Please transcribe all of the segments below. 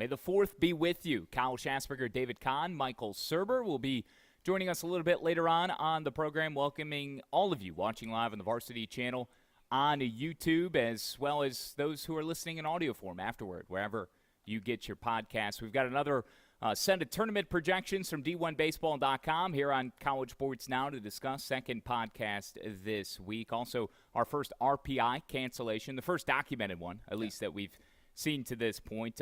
May the 4th be with you. Kyle Schassburger, David Kahn, Michael Surber will be joining us a little bit later on the program, welcoming all of you watching live on the Varsity Channel on YouTube, as well as those who are listening in audio form afterward, wherever you get your podcasts. We've got another set of tournament projections from D1Baseball.com here on College Sports Now to discuss. Second podcast this week. Also, our first RPI cancellation, the first documented one, at least that we've seen to this point.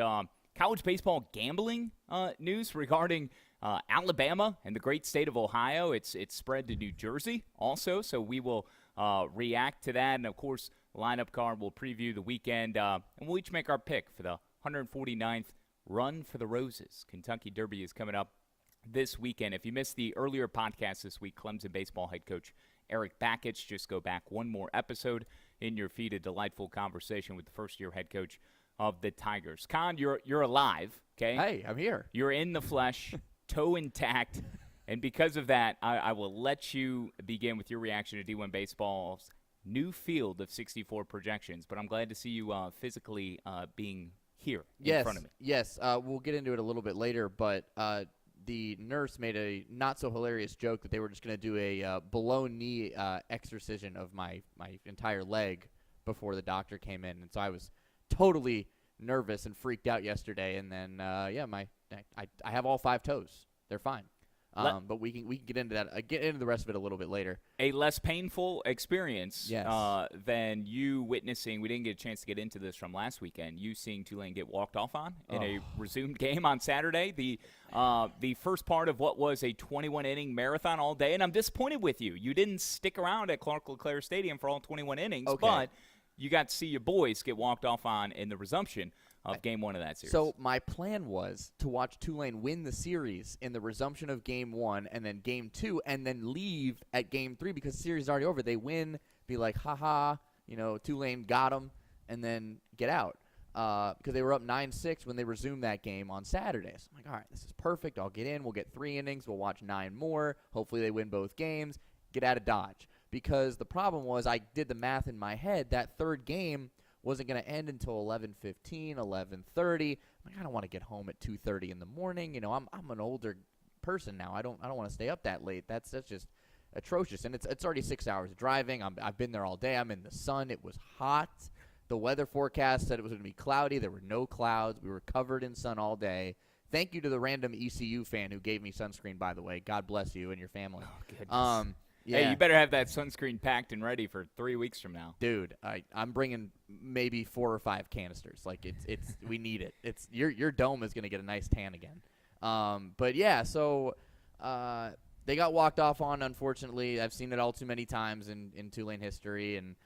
College baseball gambling news regarding Alabama and the great state of Ohio. It's spread to New Jersey also, so we will react to that. And, of course, lineup card will preview the weekend, and we'll each make our pick for the 149th Run for the Roses. Kentucky Derby is coming up this weekend. If you missed the earlier podcast this week, Clemson baseball head coach Eric Bakich, just go back one more episode in your feed. A delightful conversation with the first-year head coach of the Tigers. Kahn, you're alive, okay? Hey, I'm here. You're in the flesh, toe intact, and because of that, I will let you begin with your reaction to D1 Baseball's new field of 64 projections, but I'm glad to see you physically being here in front of me. Yes, we'll get into it a little bit later, but the nurse made a not-so-hilarious joke that they were just going to do a below-knee excision of my entire leg before the doctor came in, and so I was totally nervous and freaked out yesterday, and then I have all 5 toes. They're fine. But we can get into that. Get into the rest of it a little bit later. A less painful experience than you witnessing. We didn't get a chance to get into this from last weekend. You seeing Tulane get walked off on in a resumed game on Saturday. The first part of what was a 21-inning marathon all day, and I'm disappointed with you. You didn't stick around at Clark LeClaire Stadium for all 21 innings, but you got to see your boys get walked off on in the resumption of Game 1 of that series. So my plan was to watch Tulane win the series in the resumption of Game 1 and then Game 2 and then leave at Game 3 because the series is already over. They win, be like, ha-ha, Tulane got them, and then get out because they were up 9-6 when they resumed that game on Saturday. So I'm like, all right, this is perfect. I'll get in. We'll get 3 innings. We'll watch 9 more. Hopefully they win both games. Get out of Dodge. Because the problem was I did the math in my head. That third game wasn't going to end until 11:15, 11:30. Like, I don't want to get home at 2:30 in the morning. I'm an older person now. I don't want to stay up that late. That's just atrocious. And it's already 6 hours of driving. I've been there all day. I'm in the sun. It was hot. The weather forecast said it was going to be cloudy. There were no clouds. We were covered in sun all day. Thank you to the random ECU fan who gave me sunscreen, by the way. God bless you and your family. Oh, goodness. Yeah. Hey, you better have that sunscreen packed and ready for 3 weeks from now. Dude, I'm bringing maybe 4 or 5 canisters. Like it's we need it. It's your dome is going to get a nice tan again. But yeah, so they got walked off on, unfortunately. I've seen it all too many times in Tulane history, and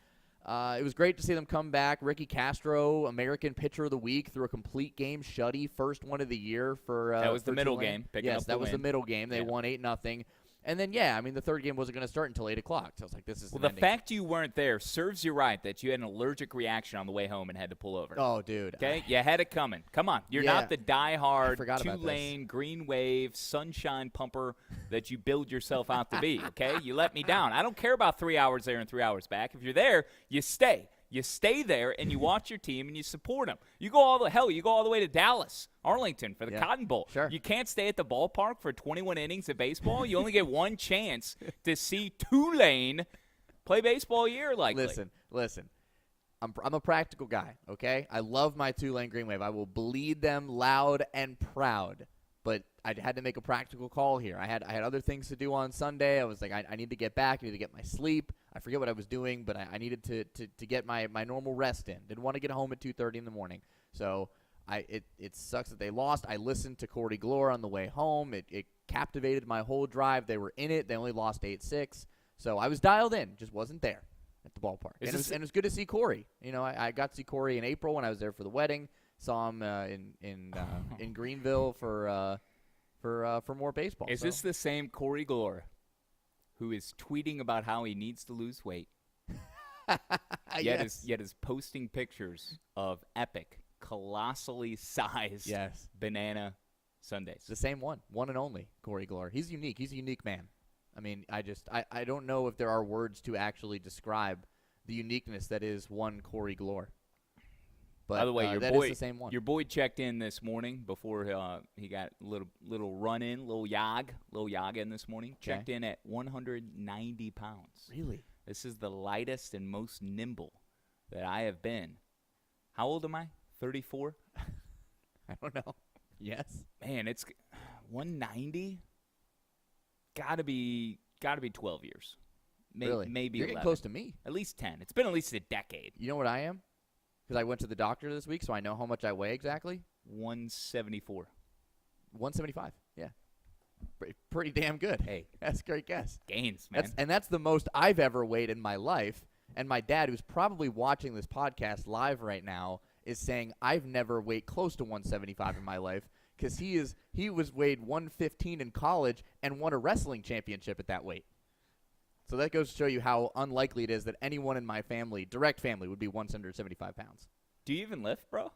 it was great to see them come back. Ricky Castro, American Pitcher of the Week, threw a complete game shutty, first one of the year for that was for the middle Tulane. game. Yes, that was the middle game. They won 8-0. And then, the third game wasn't going to start until 8 o'clock. So I was like, this is the fact you weren't there serves you right that you had an allergic reaction on the way home and had to pull over. Oh, dude. Okay? You had it coming. Come on. You're not the diehard Tulane, green wave, sunshine pumper that you build yourself out to be, okay? You let me down. I don't care about 3 hours there and 3 hours back. If you're there, you stay. You stay there and you watch your team and you support them. You go all the way to Dallas, Arlington for the Cotton Bowl. Sure. You can't stay at the ballpark for 21 innings of baseball. You only get one chance to see Tulane play baseball a year likely. Listen. I'm a practical guy, okay? I love my Tulane Green Wave. I will bleed them loud and proud. But I had to make a practical call here. I had other things to do on Sunday. I was like, I need to get back. I need to get my sleep. I forget what I was doing, but I needed to get my normal rest in. Didn't want to get home at 2:30 in the morning. So it sucks that they lost. I listened to Corey Glore on the way home. It captivated my whole drive. They were in it. They only lost 8-6. So I was dialed in. Just wasn't there at the ballpark. And it was good to see Corey. I got to see Corey in April when I was there for the wedding. Saw him in Greenville for more baseball. Is this the same Corey Glore who is tweeting about how he needs to lose weight? Yet is posting pictures of epic, colossally sized banana sundaes. The same one and only Corey Glore. He's unique. He's a unique man. I mean, I don't know if there are words to actually describe the uniqueness that is one Corey Glore. But by the way, that is the same one. Your boy checked in this morning before he got a little run in, little yog in this morning. Okay. Checked in at 190 pounds. Really? This is the lightest and most nimble that I have been. How old am I? 34? I don't know. Yes. Man, it's 190. Gotta be 12 years. Really? Maybe You're 11. getting close to me. At least 10. It's been at least a decade. You know what I am? Because I went to the doctor this week, so I know how much I weigh exactly. 174. 175. Yeah. Pretty damn good. Hey. That's a great guess. Gains, man. That's the most I've ever weighed in my life. And my dad, who's probably watching this podcast live right now, is saying I've never weighed close to 175 in my life because he was weighed 115 in college and won a wrestling championship at that weight. So that goes to show you how unlikely it is that anyone in my family, direct family, would be 175 pounds. Do you even lift, bro?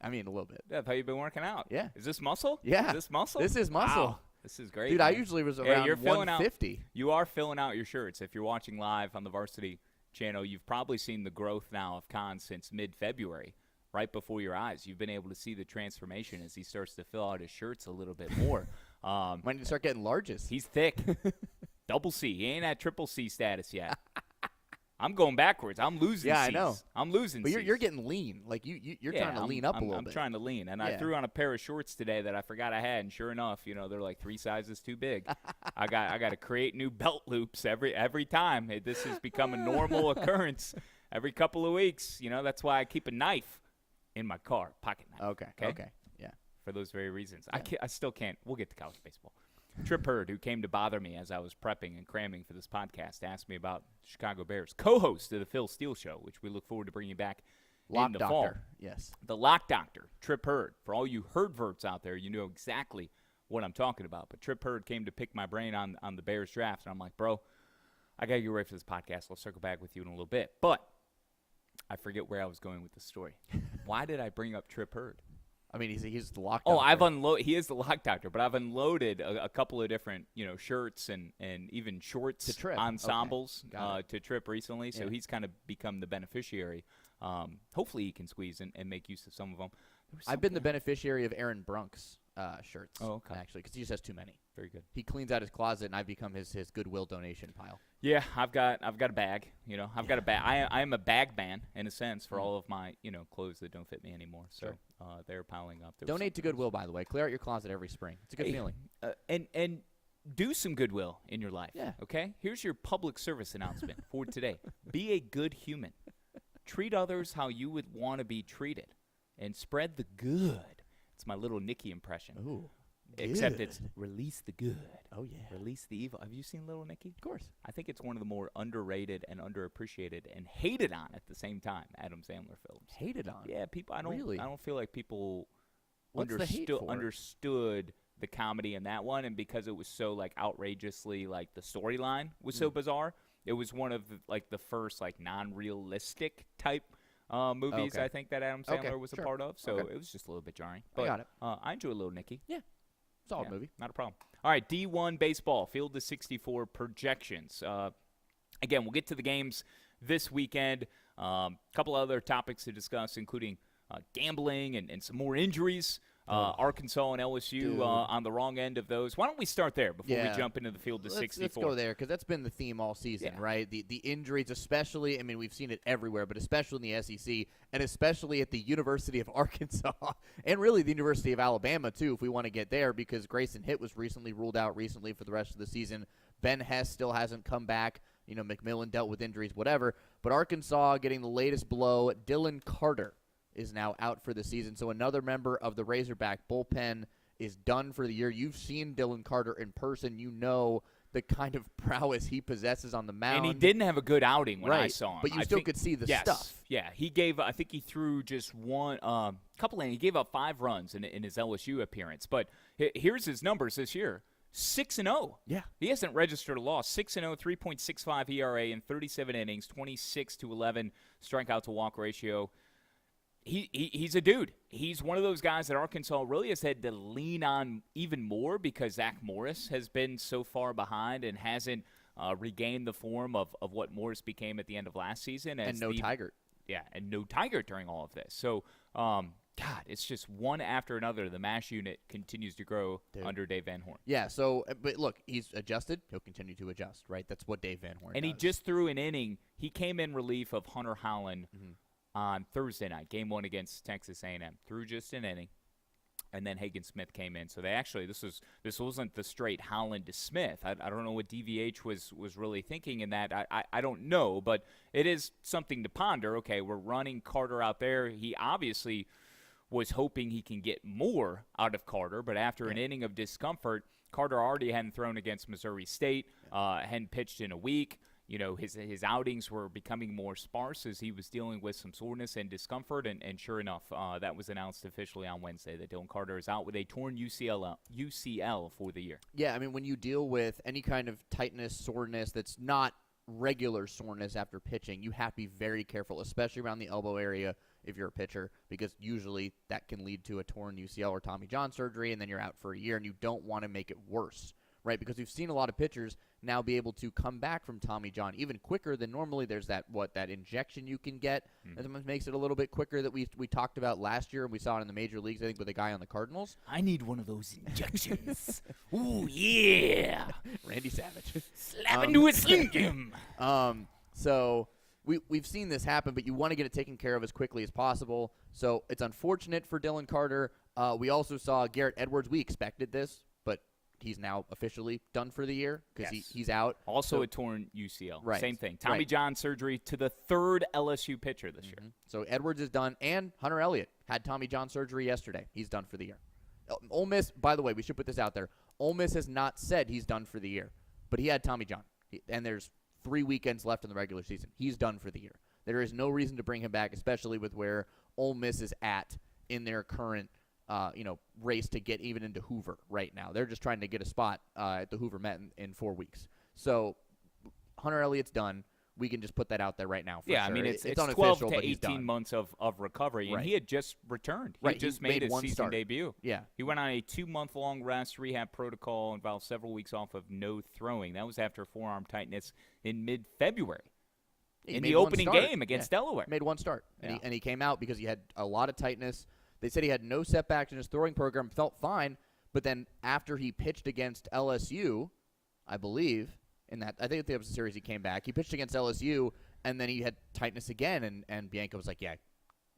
I mean, a little bit. Yeah, I thought you've been working out. Yeah. Is this muscle? Yeah. Is this muscle? This is muscle. Wow. This is great. Dude, man. I usually was around you're filling 150. You are filling out your shirts. If you're watching live on the Varsity channel, you've probably seen the growth now of Kahn since mid-February. Right before your eyes. You've been able to see the transformation as he starts to fill out his shirts a little bit more. Might need to start getting larges. He's thick. Double C. He ain't at triple C status yet. I'm going backwards. I'm losing Yeah, C's. I know. I'm losing But C's. you're getting lean. Like you're trying to lean up a little I'm bit. trying to lean. And I Yeah. threw on a pair of shorts today that I forgot I had, and sure enough, they're like 3 sizes too big. I got to create new belt loops every time. This has become a normal occurrence every couple of weeks. That's why I keep a knife in my car, pocket knife. Okay. Yeah. For those very reasons. I still can't. We'll get to college baseball. Trip Hurd, who came to bother me as I was prepping and cramming for this podcast, asked me about the Chicago Bears, co-host of the Phil Steele Show, which we look forward to bringing back in the fall. Yes. The Lock Doctor, Trip Hurd. For all you Hurdverts out there, you know exactly what I'm talking about. But Trip Hurd came to pick my brain on the Bears draft, and I'm like, bro, I got to get ready for this podcast. I'll circle back with you in a little bit. But I forget where I was going with the story. Why did I bring up Trip Hurd? I mean, he's the lock. Oh, I've unloaded. He is the Lock Doctor, but I've unloaded a couple of different, shirts and even shorts To Trip. ensembles Okay. to Trip recently. So Yeah. he's kind of become the beneficiary. Hopefully, he can squeeze and make use of some of them. I've been the beneficiary of Aaron Brunk's shirts. Oh, okay. Actually, because he just has too many. Very good. He cleans out his closet, and I've become his Goodwill donation pile. Yeah, I've got a bag. I've got a bag. I am a bag man in a sense for all of my clothes that don't fit me anymore. So Sure. they're piling up. Donate to Goodwill, by the way. Clear out your closet every spring. It's a good feeling. And do some goodwill in your life. Yeah. Okay. Here's your public service announcement for today. Be a good human. Treat others how you would want to be treated, and spread the good. It's my little Nicky impression. Ooh. Except good. it's release the good. Oh yeah. Release the evil. Have you seen Little Nicky? Of course. I think it's one of the more underrated and underappreciated and hated on at the same time Adam Sandler films. Hated on. Yeah, people. I Really? don't feel like people What's the hate for? understood the comedy in that one, and because it was so like outrageously like the storyline was so bizarre. It was one of the first like non-realistic type movies Okay. I think that Adam Sandler Okay, was sure. a part of. So Okay. it was just a little bit jarring. I But got it. I enjoy Little Nicky. Solid Yeah, movie. Not a problem. All right, D1 baseball, Field to 64 projections. Again, we'll get to the games this weekend. A couple other topics to discuss, including gambling and some more injuries. Arkansas and LSU on the wrong end of those. Why don't we start there before we jump into the Field to 64? Let's go there because that's been the theme all season, Yeah. right? The injuries, especially. I mean, we've seen it everywhere, but especially in the SEC and especially at the University of Arkansas and really the University of Alabama too, if we want to get there, because Grayson Hitt was recently ruled out for the rest of the season. Ben Hess still hasn't come back. McMillan dealt with injuries, whatever. But Arkansas getting the latest blow. Dylan Carter is now out for the season. So another member of the Razorback bullpen is done for the year. You've seen Dylan Carter in person. You know the kind of prowess he possesses on the mound. And he didn't have a good outing when I saw him. But you still could see the stuff. Yeah, I think he threw just one, he gave up 5 runs in his LSU appearance. But here's his numbers this year. 6-0. Yeah. He hasn't registered a loss. 6-0, 3.65 ERA in 37 innings, 26-11 strikeout to walk ratio. He's a dude. He's one of those guys that Arkansas really has had to lean on even more because Zach Morris has been so far behind and hasn't regained the form of what Morris became at the end of last season. And no Tigert. Yeah, and no Tiger during all of this. So, God, it's just one after another. The MASH unit continues to grow under Dave Van Horn. Yeah, so, but look, he's adjusted. He'll continue to adjust, right? That's what Dave Van Horn And does. he just threw an inning. He came in relief of Hunter Holland on Thursday night, game 1 against Texas A&M. Threw just an inning. And then Hagen Smith came in. So they actually, this wasn't the straight Holland to Smith. I don't know what DVH was really thinking in that. I don't know, but it is something to ponder. Okay, we're running Carter out there. He obviously was hoping he can get more out of Carter, but after an inning of discomfort, Carter already hadn't thrown against Missouri State, hadn't pitched in a week. You know, his outings were becoming more sparse as he was dealing with some soreness and discomfort, and sure enough, that was announced officially on Wednesday that Dylan Carter is out with a torn UCL for the year. Yeah, I mean, when you deal with any kind of tightness, soreness that's not regular soreness after pitching, you have to be very careful, especially around the elbow area if you're a pitcher, because usually that can lead to a torn UCL or Tommy John surgery, and then you're out for a year, and you don't want to make it worse, right? Because we've seen a lot of pitchers now be able to come back from Tommy John even quicker than normally. There's that injection you can get that makes it a little bit quicker that we talked about last year, and we saw it in the major leagues, I think, with a guy on the Cardinals. I need one of those injections. Ooh, yeah. Randy Savage. Slap into a Slim Jim. So we've seen this happen, but you want to get it taken care of as quickly as possible. So it's unfortunate for Dylan Carter. We also saw Garrett Edwards. We expected this, but he's now officially done for the year because he's out. Also a torn UCL. Right. Same thing. Tommy John surgery to the third LSU pitcher this year. So Edwards is done, and Hunter Elliott had Tommy John surgery yesterday. He's done for the year. Ole Miss, by the way, we should put this out there. Ole Miss has not said he's done for the year, but he had Tommy John, and there's 3 weekends left in the regular season. He's done for the year. There is no reason to bring him back, especially with where Ole Miss is at in their current race to get even into Hoover right now. They're just trying to get a spot at the Hoover Met in 4 weeks. So Hunter Elliott's done. We can just put that out there right now. For sure. I mean, it's 12 to 18 months of recovery, and he had just returned. He just made his season debut. Yeah. He went on a 2-month-long rest rehab protocol, involved several weeks off of no throwing. That was after forearm tightness in mid-February in the opening game against Delaware. Made one start, and he came out because he had a lot of tightness. They said he had no setbacks in his throwing program, felt fine, but then after he pitched against LSU, I believe, I think that was the series he came back. He pitched against LSU, and then he had tightness again, and Bianco was like, yeah,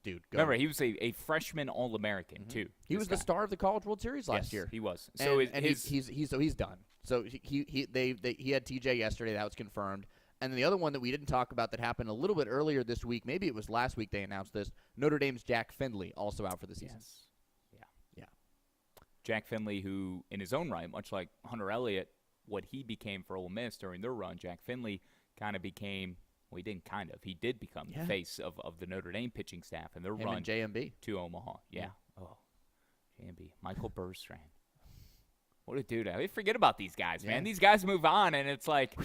dude, go. Remember, he was a freshman All-American, too. He was the star of the College World Series last year. He was. So he's done. So he had TJ yesterday. That was confirmed. And then the other one that we didn't talk about that happened a little bit earlier this week, maybe it was last week they announced this, Notre Dame's Jack Findley also out for the season. Yes. Yeah. Jack Findley, who in his own right, much like Hunter Elliott, what he became for Ole Miss during their run, Jack Findley kind of became, well, he didn't kind of, he did become the face of the Notre Dame pitching staff and their run and JMB. to Omaha. Yeah. Oh, JMB. Michael Burstrand. What a dude. I forget about these guys, man. These guys move on, and it's like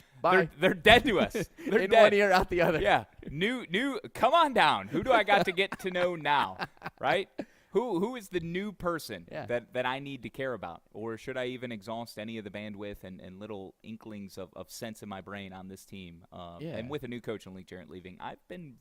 they're dead to us. They're in dead. one ear, out the other. Yeah. New. Come on down. Who do I got to get to know now, right? Who is the new person that I need to care about? Or should I even exhaust any of the bandwidth and little inklings of sense in my brain on this team? And with a new coach in Lee Jarrett leaving, I'm going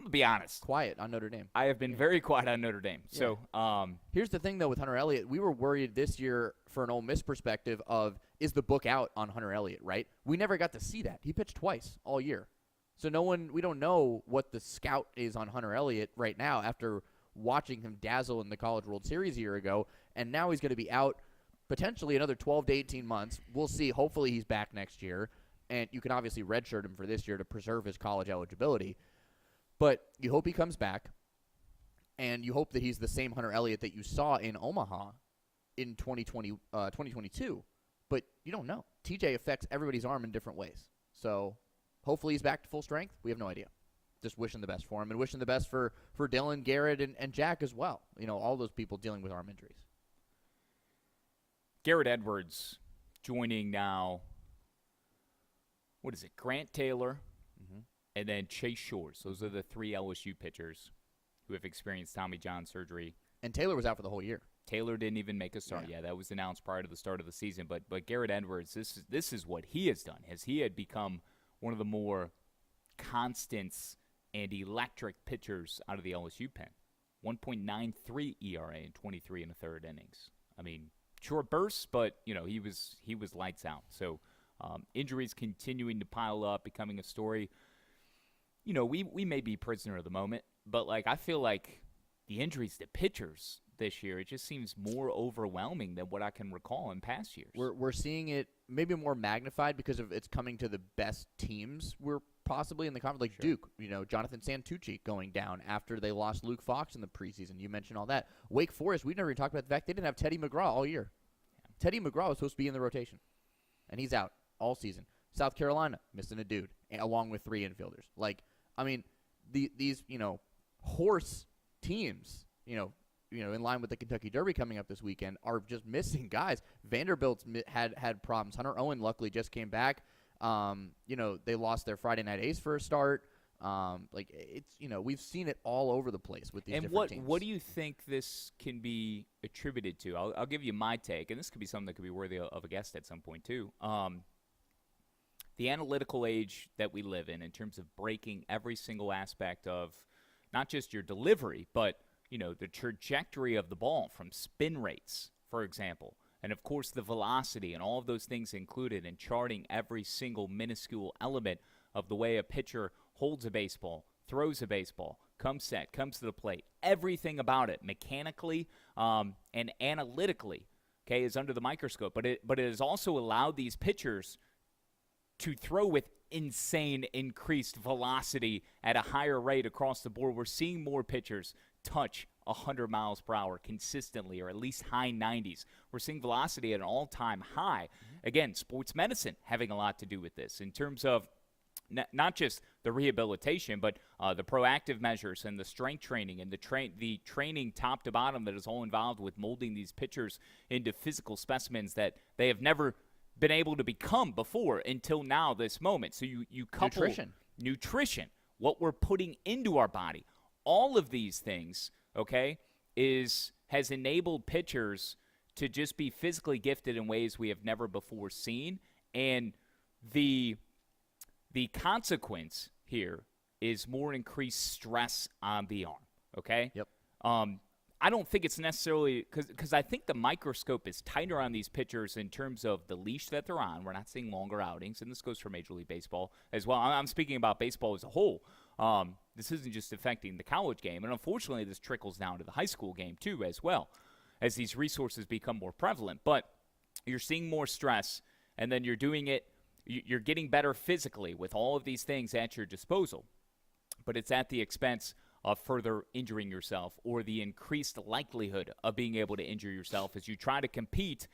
to be honest. Quiet on Notre Dame. I have been very quiet on Notre Dame. Yeah. So here's the thing, though, with Hunter Elliott. We were worried this year for an Ole Miss perspective of, is the book out on Hunter Elliott, right? We never got to see that. He pitched twice all year. So we don't know what the scout is on Hunter Elliott right now after watching him dazzle in the College World Series a year ago, and now he's going to be out potentially another 12 to 18 months. We'll see. Hopefully he's back next year, and you can obviously redshirt him for this year to preserve his college eligibility. But you hope he comes back, and you hope that he's the same Hunter Elliott that you saw in Omaha in 2022. But you don't know. TJ affects everybody's arm in different ways. So hopefully he's back to full strength. We have no idea. Just wishing the best for him and wishing the best for Dylan, Garrett, and Jack as well. All those people dealing with arm injuries. Garrett Edwards joining now, what is it, Grant Taylor, and then Chase Shores. Those are the 3 LSU pitchers who have experienced Tommy John surgery. And Taylor was out for the whole year. Taylor didn't even make a start. Yeah, that was announced prior to the start of the season. But Garrett Edwards, this is what he has done. He had become one of the more constants and electric pitchers out of the LSU pen. 1.93 ERA in 23 and a third innings. I mean, short bursts, but he was lights out. So injuries continuing to pile up, becoming a story. We may be prisoner of the moment, but I feel like the injuries to pitchers this year, it just seems more overwhelming than what I can recall in past years. We're seeing it maybe more magnified because of it's coming to the best teams we're possibly in the conference, like Sure. Duke. Jonathan Santucci going down after they lost Luke Fox in the preseason. You mentioned all that. Wake Forest, we never even talked about the fact they didn't have Teddy McGraw all year. Yeah. Teddy McGraw was supposed to be in the rotation, and he's out all season. South Carolina missing a dude along with 3 infielders. These horse teams, in line with the Kentucky Derby coming up this weekend, are just missing guys. Vanderbilt's had problems. Hunter Owen luckily just came back. They lost their Friday night ace for a start. We've seen it all over the place with these different teams. And what do you think this can be attributed to? I'll give you my take, and this could be something that could be worthy of a guest at some point too. The analytical age that we live in terms of breaking every single aspect of not just your delivery, but the trajectory of the ball from spin rates, for example, and of course the velocity and all of those things included in charting every single minuscule element of the way a pitcher holds a baseball, throws a baseball, comes set, comes to the plate. Everything about it mechanically and analytically, is under the microscope. But it has also allowed these pitchers to throw with insane increased velocity at a higher rate across the board. We're seeing more pitchers touch 100 miles per hour consistently, or at least high 90s. We're seeing velocity at an all-time high. Again, sports medicine having a lot to do with this in terms of not just the rehabilitation, but the proactive measures and the strength training and the training top to bottom that is all involved with molding these pitchers into physical specimens that they have never been able to become before until now, this moment. So you couple nutrition, what we're putting into our body, all of these things, has enabled pitchers to just be physically gifted in ways we have never before seen. And the consequence here is more increased stress on the arm, Yep. I don't think it's necessarily because I think the microscope is tighter on these pitchers in terms of the leash that they're on. We're not seeing longer outings, and this goes for Major League Baseball as well. I'm speaking about baseball as a whole. This isn't just affecting the college game, and unfortunately this trickles down to the high school game too as well as these resources become more prevalent. But you're seeing more stress, and then you're doing it. You're getting better physically with all of these things at your disposal, but it's at the expense of further injuring yourself or the increased likelihood of being able to injure yourself as you try to compete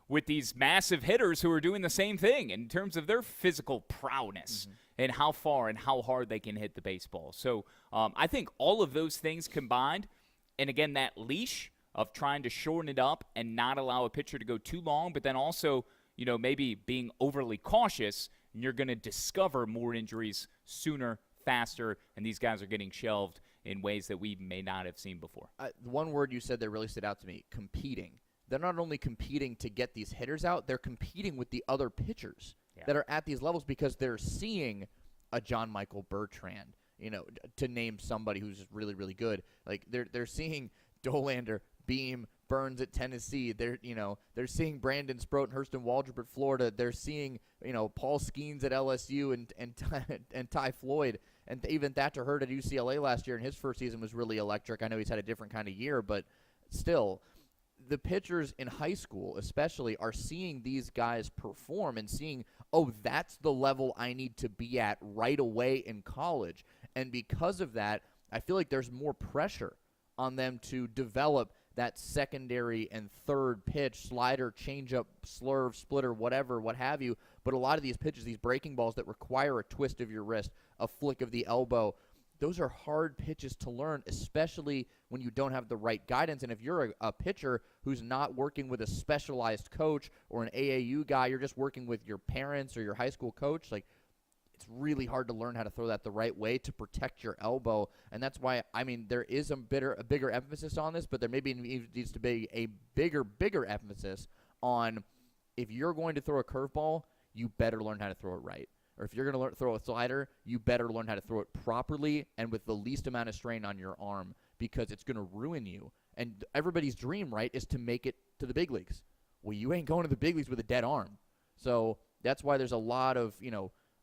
with these massive hitters who are doing the same thing in terms of their physical prowess and how far and how hard they can hit the baseball. So I think all of those things combined, and again, that leash of trying to shorten it up and not allow a pitcher to go too long, but then also, maybe being overly cautious, and you're going to discover more injuries sooner, faster, and these guys are getting shelved in ways that we may not have seen before. One word you said that really stood out to me, competing. They're not only competing to get these hitters out, they're competing with the other pitchers that are at these levels because they're seeing a John Michael Bertrand, to name somebody who's just really, really good. Like they're seeing Dolander, Beam, Burns at Tennessee. They're seeing Brandon Sproat and Hurston Waldrop at Florida. They're seeing Paul Skeens at LSU and Ty Floyd and even Thatcher Hurd at UCLA last year. And his first season was really electric. I know he's had a different kind of year, but still, the pitchers in high school especially are seeing these guys perform and seeing, oh, that's the level I need to be at right away in college. And because of that, I feel like there's more pressure on them to develop that secondary and third pitch, slider, changeup, slurve, splitter, whatever, what have you. But a lot of these pitches, these breaking balls that require a twist of your wrist, a flick of the elbow, those are hard pitches to learn, especially when you don't have the right guidance. And if you're a pitcher who's not working with a specialized coach or an AAU guy, you're just working with your parents or your high school coach, it's really hard to learn how to throw that the right way to protect your elbow. And that's why, there is a bigger emphasis on this, but there maybe needs to be a bigger emphasis on if you're going to throw a curveball, you better learn how to throw it right. or if you're going to throw a slider, you better learn how to throw it properly and with the least amount of strain on your arm, because it's going to ruin you. And everybody's dream, right, is to make it to the big leagues. Well, you ain't going to the big leagues with a dead arm. So that's why there's a lot of,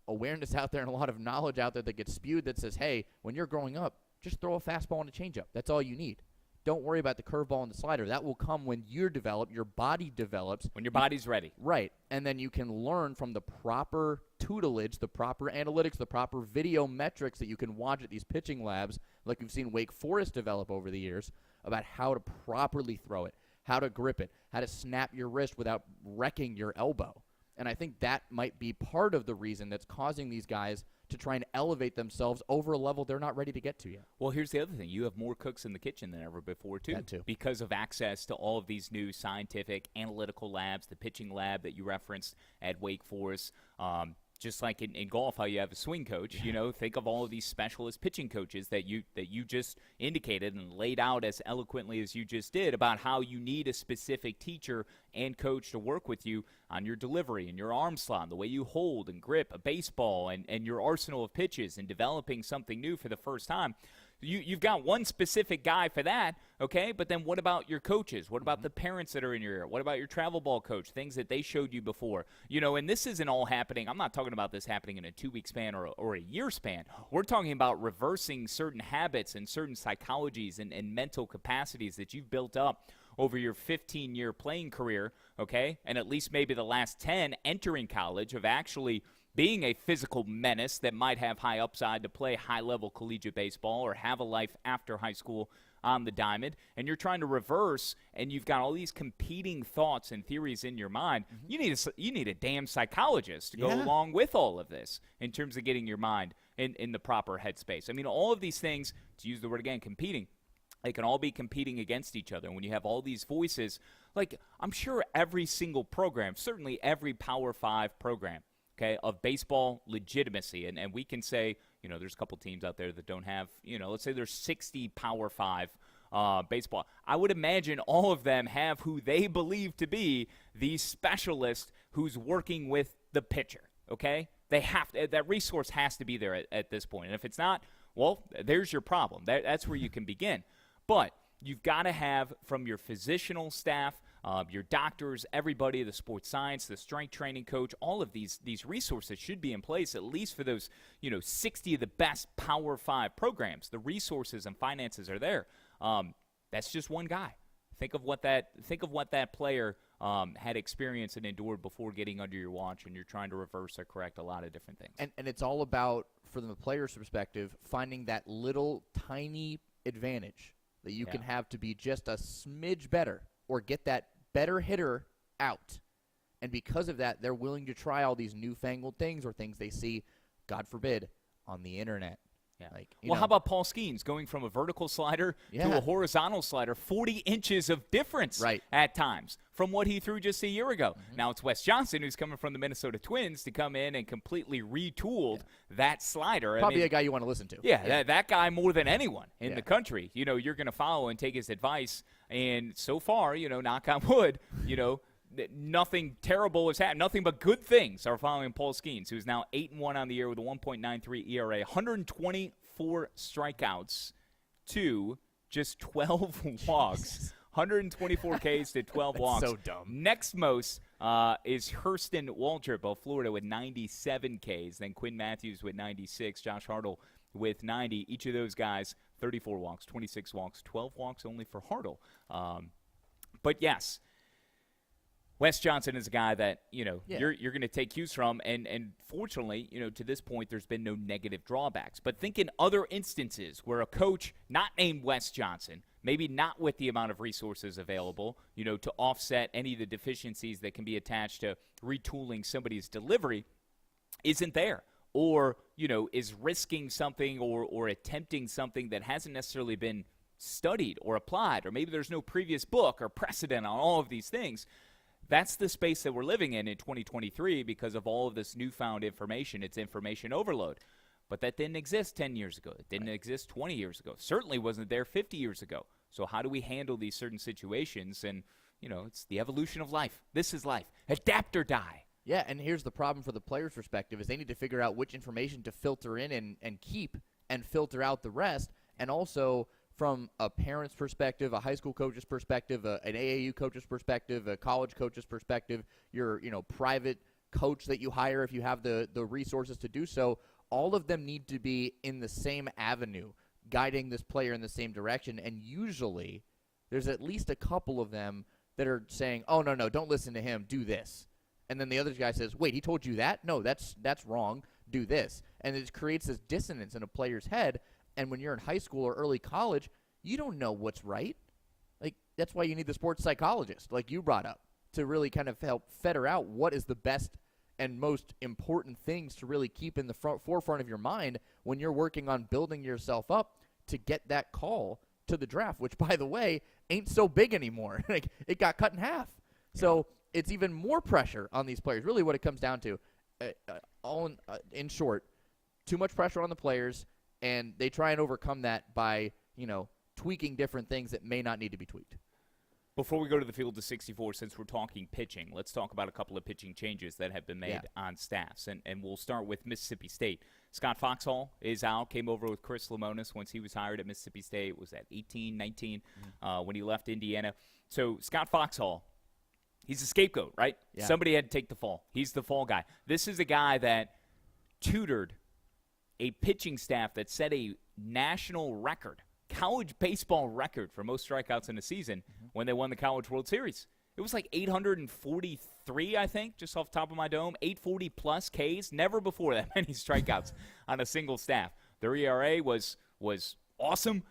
awareness out there and a lot of knowledge out there that gets spewed that says, hey, when you're growing up, just throw a fastball and a changeup. That's all you need. Don't worry about the curveball and the slider. That will come when you're developed, your body develops. When your body's ready. Right. And then you can learn from the proper tutelage, the proper analytics, the proper video metrics that you can watch at these pitching labs, like we've seen Wake Forest develop over the years, about how to properly throw it, how to grip it, how to snap your wrist without wrecking your elbow. And I think that might be part of the reason that's causing these guys to try and elevate themselves over a level they're not ready to get to yet. Well, here's the other thing. You have more cooks in the kitchen than ever before, too. That too. Because of access to all of these new scientific analytical labs, the pitching lab that you referenced at Wake Forest. Just like in golf, how you have a swing coach, think of all of these specialist pitching coaches that you just indicated and laid out as eloquently as you just did about how you need a specific teacher and coach to work with you on your delivery and your arm slot, the way you hold and grip a baseball and your arsenal of pitches and developing something new for the first time. You've got one specific guy for that, okay? But then what about your coaches? What about the parents that are in your ear? What about your travel ball coach, things that they showed you before? And this isn't all happening. I'm not talking about this happening in a 2-week span or a year span. We're talking about reversing certain habits and certain psychologies and mental capacities that you've built up over your 15-year playing career, okay? And at least maybe the last 10 entering college of actually being a physical menace that might have high upside to play high-level collegiate baseball or have a life after high school on the diamond, and you're trying to reverse, and you've got all these competing thoughts and theories in your mind. You need a damn psychologist to go along with all of this in terms of getting your mind in the proper headspace. I mean, all of these things, to use the word again, competing, they can all be competing against each other. And when you have all these voices, like I'm sure every single program, certainly every Power 5 program, okay, of baseball legitimacy, and we can say, there's a couple teams out there that don't have, let's say there's 60 Power 5 baseball. I would imagine all of them have who they believe to be the specialist who's working with the pitcher, okay? They have to, that resource has to be there at this point. And if it's not, well, there's your problem. That's where you can begin. But you've got to have from your physicianal staff, your doctors, everybody, the sports science, the strength training coach, all of these resources should be in place at least for those, 60 of the best Power 5 programs. The resources and finances are there. That's just one guy. Think of what that player had experienced and endured before getting under your watch, and you're trying to reverse or correct a lot of different things. And it's all about, from the player's perspective, finding that little tiny advantage that you can have to be just a smidge better or get that better hitter out. And because of that, they're willing to try all these newfangled things or things they see, God forbid, on the internet. Yeah. How about Paul Skeens going from a vertical slider to a horizontal slider, 40 inches of difference at times from what he threw just a year ago. Now it's Wes Johnson, who's coming from the Minnesota Twins, to come in and completely retooled that slider. Probably a guy you want to listen to. Yeah. That guy more than anyone in the country. You're going to follow and take his advice. And so far, knock on wood, nothing terrible has happened. Nothing but good things are following Paul Skeens, who's now 8-1 on the year with a 1.93 ERA, 124 strikeouts to just 12 walks. 124 Ks to 12 walks. So dumb. Next most is Hurston Waltrip of Florida with 97 Ks. Then Quinn Matthews with 96. Josh Hartle with 90. Each of those guys, 34 walks, 26 walks, 12 walks only for Hartle. But yes, Wes Johnson is a guy that, you're going to take cues from, and fortunately, to this point, there's been no negative drawbacks. But think in other instances where a coach not named Wes Johnson, maybe not with the amount of resources available, to offset any of the deficiencies that can be attached to retooling somebody's delivery, isn't there. Or, is risking something or attempting something that hasn't necessarily been studied or applied, or maybe there's no previous book or precedent on all of these things. That's the space that we're living in 2023 because of all of this newfound information. It's information overload. But that didn't exist 10 years ago. It didn't exist 20 years ago. Certainly wasn't there 50 years ago. So how do we handle these certain situations? And, it's the evolution of life. This is life. Adapt or die. Yeah, and here's the problem for the player's perspective is they need to figure out which information to filter in and keep and filter out the rest. And also from a parent's perspective, a high school coach's perspective, an AAU coach's perspective, a college coach's perspective, your private coach that you hire if you have the resources to do so, all of them need to be in the same avenue, guiding this player in the same direction. And usually there's at least a couple of them that are saying, oh, no, don't listen to him, do this. And then the other guy says, wait, he told you that? No, that's wrong. Do this. And it creates this dissonance in a player's head. And when you're in high school or early college, you don't know what's right. Like, that's why you need the sports psychologist, like you brought up, to really kind of help fetter out what is the best and most important things to really keep in the forefront of your mind when you're working on building yourself up to get that call to the draft, which, by the way, ain't so big anymore. Like, it got cut in half. So it's even more pressure on these players. Really what it comes down to, in short, too much pressure on the players, and they try and overcome that by, tweaking different things that may not need to be tweaked. Before we go to the field of 64, since we're talking pitching, let's talk about a couple of pitching changes that have been made on staffs. And we'll start with Mississippi State. Scott Foxhall is out, came over with Chris Lemonis once he was hired at Mississippi State. Was that 18, 19 when he left Indiana? So Scott Foxhall, he's a scapegoat, right? Yeah. Somebody had to take the fall. He's the fall guy. This is a guy that tutored a pitching staff that set a national record, college baseball record for most strikeouts in a season when they won the College World Series. It was like 843, I think, just off the top of my dome. 840-plus Ks. Never before that many strikeouts on a single staff. Their ERA was awesome.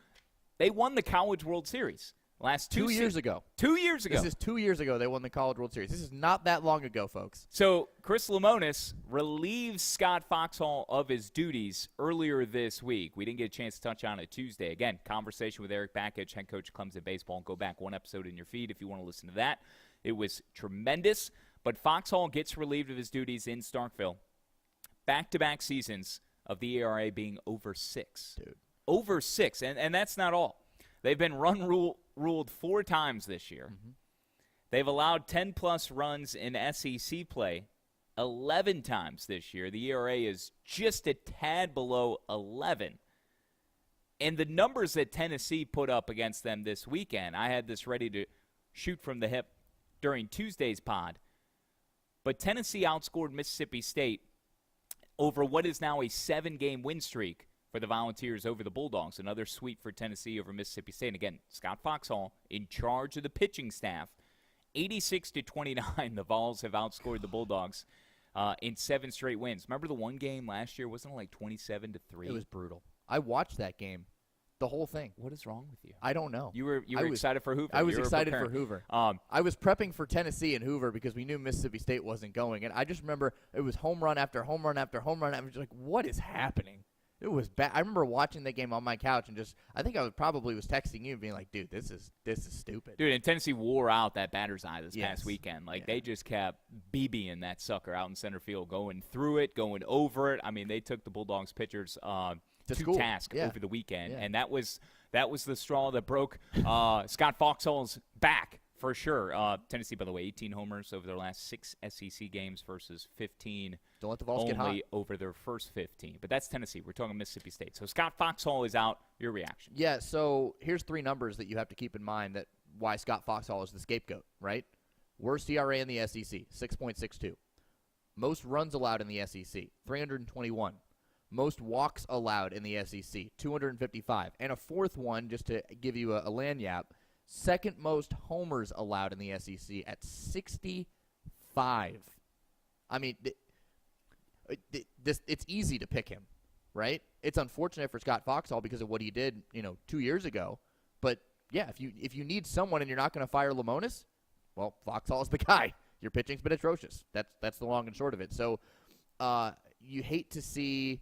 They won the College World Series last 2 years ago. 2 years ago. This is 2 years ago they won the College World Series. This is not that long ago, folks. So Chris Lemonis relieves Scott Foxhall of his duties earlier this week. We didn't get a chance to touch on it Tuesday. Again, conversation with Eric Bakich, head coach of Clemson Baseball. Go back one episode in your feed if you want to listen to that. It was tremendous. But Foxhall gets relieved of his duties in Starkville. Back-to-back seasons of the ERA being over 6. Dude. Over 6. And that's not all. They've been ruled 4 times this year. They've allowed 10-plus runs in SEC play 11 times this year. The ERA is just a tad below 11. And the numbers that Tennessee put up against them this weekend, I had this ready to shoot from the hip during Tuesday's pod. But Tennessee outscored Mississippi State over what is now a 7-game win streak for the Volunteers over the Bulldogs. Another sweep for Tennessee over Mississippi State. And again, Scott Foxhall in charge of the pitching staff. 86-29, the Vols have outscored the Bulldogs in 7 straight wins. Remember the one game last year? Wasn't it like 27-3? It was brutal. I watched that game, the whole thing. What is wrong with you? I don't know. You were excited for Hoover. I was excited for Hoover. I was prepping for Tennessee and Hoover because we knew Mississippi State wasn't going. And I just remember it was home run after home run after home run. I was just like, what is happening? It was bad. I remember watching the game on my couch and I think I was texting you and being like, dude, this is stupid. Dude, and Tennessee wore out that batter's eye this past weekend. Like, they just kept BBing that sucker out in center field, going through it, going over it. I mean, they took the Bulldogs pitchers to task over the weekend, and that was the straw that broke Scott Foxhall's back. For sure. Tennessee, by the way, 18 homers over their last 6 SEC games versus 15 Don't let the Vols only get hot. over their first 15. But that's Tennessee. We're talking Mississippi State. So Scott Foxhall is out. Your reaction? Yeah, so here's 3 numbers that you have to keep in mind that why Scott Foxhall is the scapegoat, right? Worst ERA in the SEC, 6.62. Most runs allowed in the SEC, 321. Most walks allowed in the SEC, 255. And a fourth one, just to give you a lagniappe, second most homers allowed in the SEC at 65. I mean, it's easy to pick him, right? It's unfortunate for Scott Foxhall because of what he did, 2 years ago. But yeah, if you need someone and you're not going to fire Lemonis, well, Foxhall is the guy. Your pitching's been atrocious. That's the long and short of it. So you hate to see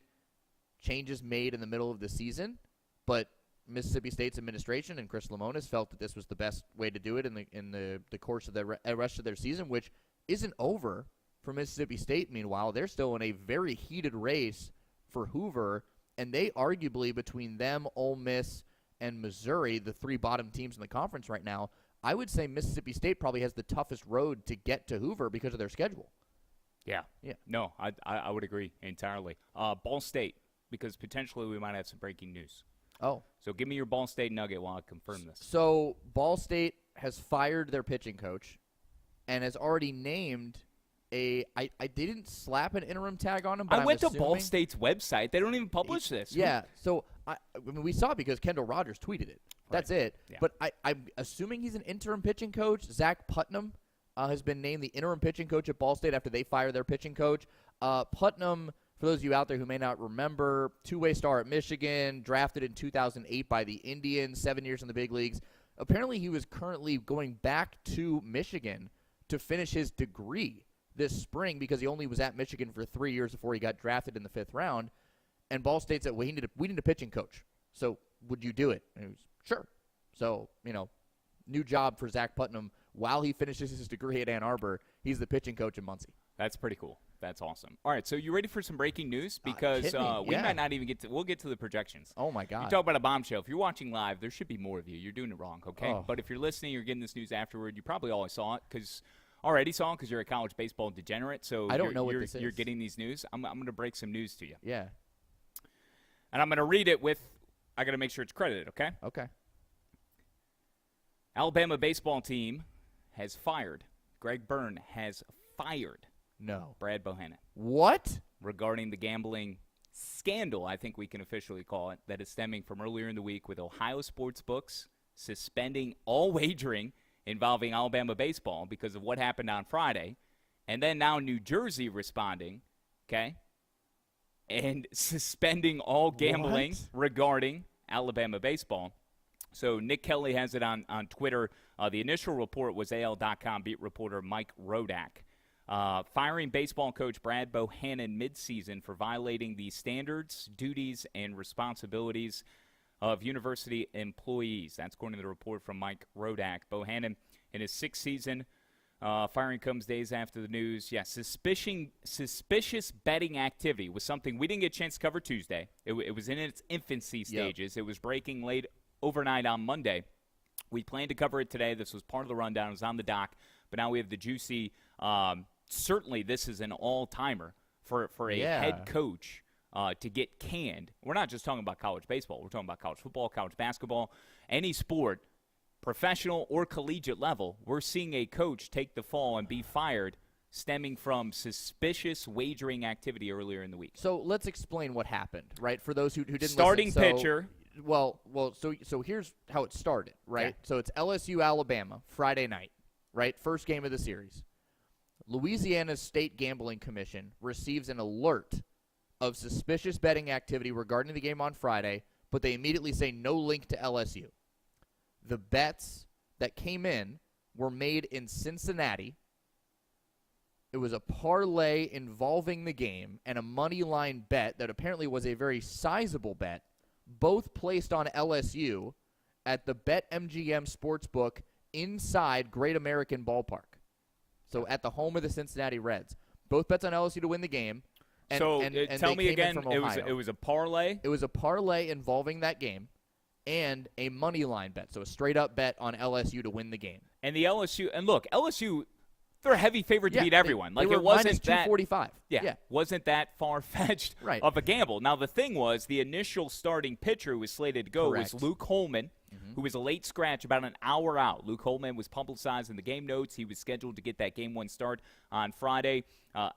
changes made in the middle of the season, but Mississippi State's administration and Chris Lemonis felt that this was the best way to do it in the course of the rest of their season, which isn't over for Mississippi State. Meanwhile, they're still in a very heated race for Hoover, and they arguably, between them, Ole Miss, and Missouri, the 3 bottom teams in the conference right now, I would say Mississippi State probably has the toughest road to get to Hoover because of their schedule. Yeah. Yeah. No, I would agree entirely. Ball State, because potentially we might have some breaking news. Oh. So give me your Ball State nugget while I confirm this. So Ball State has fired their pitching coach and has already named I didn't slap an interim tag on him, but I went to assuming, Ball State's website. They don't even publish this. Yeah. So I mean, we saw it because Kendall Rogers tweeted it. That's it. Yeah. But I'm assuming he's an interim pitching coach. Zach Putnam has been named the interim pitching coach at Ball State after they fired their pitching coach. Putnam, for those of you out there who may not remember, two-way star at Michigan, drafted in 2008 by the Indians, 7 years in the big leagues. Apparently he was currently going back to Michigan to finish his degree this spring because he only was at Michigan for 3 years before he got drafted in the 5th round. And Ball State said, well, we need a pitching coach. So would you do it? And he was, sure. So, new job for Zach Putnam. While he finishes his degree at Ann Arbor, he's the pitching coach in Muncie. That's pretty cool. That's awesome. All right, so you ready for some breaking news? Because we might not even we'll get to the projections. Oh, my God. You talk about a bombshell. If you're watching live, there should be more of you. You're doing it wrong, okay? Oh. But if you're listening, you're getting this news afterward, you probably already saw it because you're a college baseball degenerate. So I don't know what this is. You're getting these news. I'm going to break some news to you. Yeah. And I'm going to read it I got to make sure it's credited, okay? Okay. Alabama baseball team has fired. Greg Byrne has fired No. Brad Bohannon What? regarding the gambling scandal, I think we can officially call it, that is stemming from earlier in the week with Ohio sportsbooks suspending all wagering involving Alabama baseball because of what happened on Friday. And then now New Jersey responding, okay, and suspending all gambling regarding Alabama baseball. So Nick Kelly has it on Twitter. The initial report was AL.com beat reporter Mike Rodak. Firing baseball coach Brad Bohannon midseason for violating the standards, duties, and responsibilities of university employees. That's according to the report from Mike Rodak. Bohannon, in his 6th season, firing comes days after the news. Yeah, suspicious betting activity was something we didn't get a chance to cover Tuesday. It was in its infancy stages. Yep. It was breaking late overnight on Monday. We planned to cover it today. This was part of the rundown. It was on the dock. But now we have the juicy certainly this is an all-timer for a head coach to get canned. We're not just talking about college baseball. We're talking about college football, college basketball, any sport, professional or collegiate level. We're seeing a coach take the fall and be fired stemming from suspicious wagering activity earlier in the week. So let's explain what happened, right? For those who didn't Starting listen. pitcher. So here's how it started, right? Yeah. So it's LSU Alabama Friday night, right? First game of the series. Louisiana's State Gambling Commission receives an alert of suspicious betting activity regarding the game on Friday, but they immediately say no link to LSU. The bets that came in were made in Cincinnati. It was a parlay involving the game and a money line bet that apparently was a very sizable bet, both placed on LSU at the BetMGM Sportsbook inside Great American Ballpark. So at the home of the Cincinnati Reds. Both bets on LSU to win the game. And, and tell they me came again, in from Ohio. it was a parlay? It was a parlay involving that game and a money line bet. So a straight-up bet on LSU to win the game. And the LSU – and look, LSU – they're a heavy favorite to beat everyone. They were it wasn't minus 245. Yeah, wasn't that far-fetched of a gamble. Now, the thing was, the initial starting pitcher who was slated to go was Luke Holman, who was a late scratch about an hour out. Luke Holman was publicized in the game notes. He was scheduled to get that Game 1 start on Friday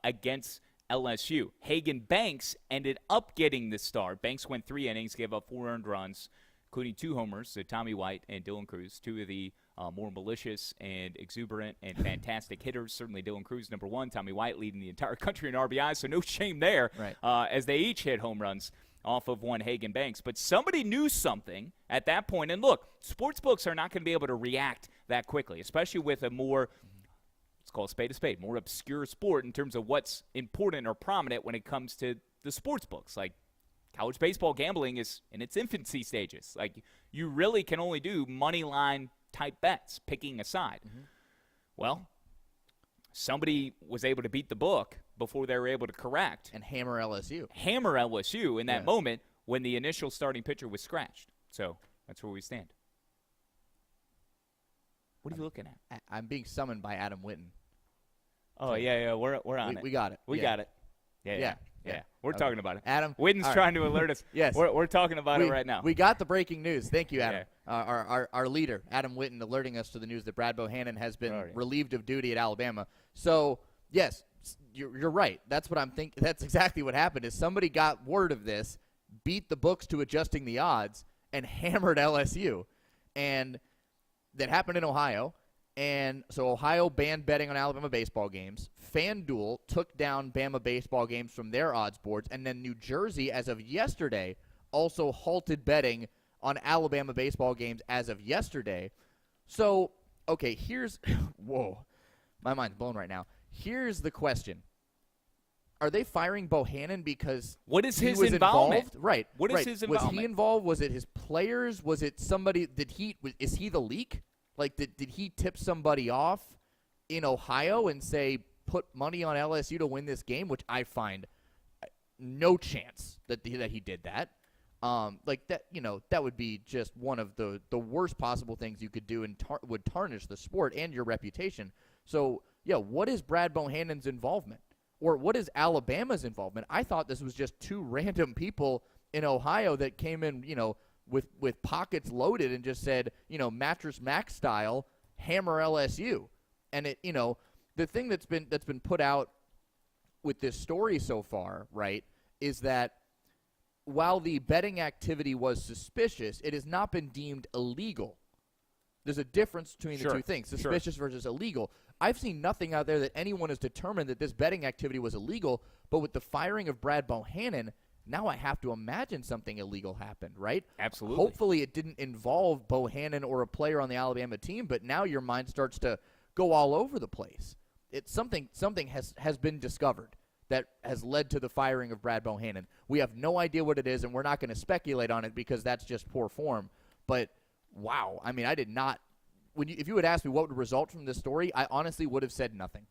against LSU. Hagan Banks ended up getting the start. Banks went 3 innings, gave up 4 earned runs, including 2 homers to Tommy White and Dylan Cruz, 2 of the more malicious and exuberant and fantastic hitters. Certainly Dylan Cruz, number 1. Tommy White leading the entire country in RBIs, so no shame there as they each hit home runs off of one Hagan Banks. But somebody knew something at that point. And look, sportsbooks are not going to be able to react that quickly, especially with a more, let's call a spade, more obscure sport in terms of what's important or prominent when it comes to the sportsbooks. Like, college baseball gambling is in its infancy stages. Like, you really can only do money line type bets, picking a side. Well, somebody was able to beat the book before they were able to correct. And hammer LSU. Hammer LSU in that moment when the initial starting pitcher was scratched. So that's where we stand. What are you looking at? I'm being summoned by Adam Witten. Oh, yeah, we're on it. We got it. We Yeah. got it. Yeah. We're talking about it. Adam. Witten's all trying to alert us. Yes. We're talking about it right now. We got the breaking news. Thank you, Adam. Our leader, Adam Witten, alerting us to the news that Brad Bohannon has been relieved of duty at Alabama. So, yes, you're right. That's what I'm thinking. That's exactly what happened is somebody got word of this, beat the books to adjusting the odds, and hammered LSU. And that happened in Ohio. And so Ohio banned betting on Alabama baseball games. FanDuel took down Bama baseball games from their odds boards. And then New Jersey, as of yesterday, also halted betting on Alabama baseball games as of yesterday. So, okay, here's – whoa, my mind's blown right now. Here's the question. Are they firing Bohannon because what is his involvement? Involved? Right. What is his involvement? Was he involved? Was it his players? Was it somebody – is he the leak? Like, did he tip somebody off in Ohio and say, put money on LSU to win this game, which I find no chance that he did that. Like, that, that would be just one of the worst possible things you could do and would tarnish the sport and your reputation. So, yeah, what is Brad Bohannon's involvement? Or what is Alabama's involvement? I thought this was just two random people in Ohio that came in, with pockets loaded and just said, Mattress Mac style, hammer LSU. And it, the thing that's been put out with this story so far, right, is that while the betting activity was suspicious, it has not been deemed illegal. There's a difference between the two things, suspicious versus illegal. I've seen nothing out there that anyone has determined that this betting activity was illegal, but with the firing of Brad Bohannon, now I have to imagine something illegal happened, right? Absolutely. Hopefully it didn't involve Bohannon or a player on the Alabama team, but now your mind starts to go all over the place. It's something has been discovered that has led to the firing of Brad Bohannon. We have no idea what it is, and we're not going to speculate on it because that's just poor form. But, wow, I mean, I did not – if you had asked me what would result from this story, I honestly would have said nothing.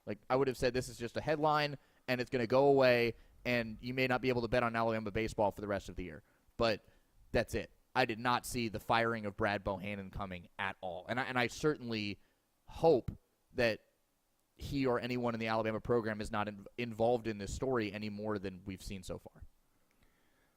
Like, I would have said this is just a headline, and it's going to go away, and you may not be able to bet on Alabama baseball for the rest of the year. But that's it. I did not see the firing of Brad Bohannon coming at all. And I certainly hope that he or anyone in the Alabama program is not involved in this story any more than we've seen so far.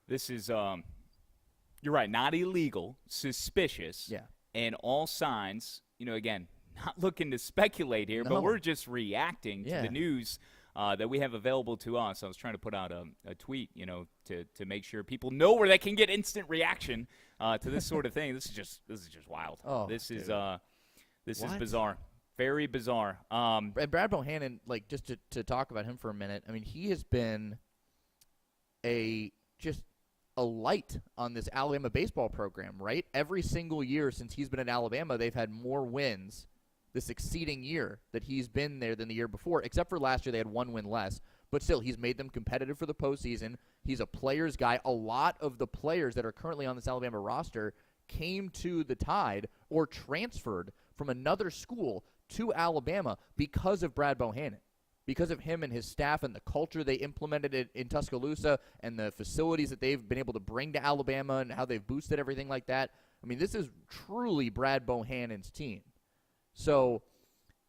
This is, you're right, not illegal, suspicious. Yeah. And all signs, again, not looking to speculate here, but we're just reacting to the news that we have available to us. I was trying to put out a tweet, to make sure people know where they can get instant reaction to this sort of thing. This is just wild. Oh, this is bizarre, very bizarre. And Brad Bohannon, like, just to talk about him for a minute. I mean, he has been a light on this Alabama baseball program, right? Every single year since he's been in Alabama, they've had more wins this exceeding year that he's been there than the year before, except for last year they had one win less. But still, he's made them competitive for the postseason. He's a player's guy. A lot of the players that are currently on this Alabama roster came to the Tide or transferred from another school to Alabama because of Brad Bohannon, because of him and his staff and the culture they implemented in Tuscaloosa and the facilities that they've been able to bring to Alabama and how they've boosted everything like that. I mean, this is truly Brad Bohannon's team. So,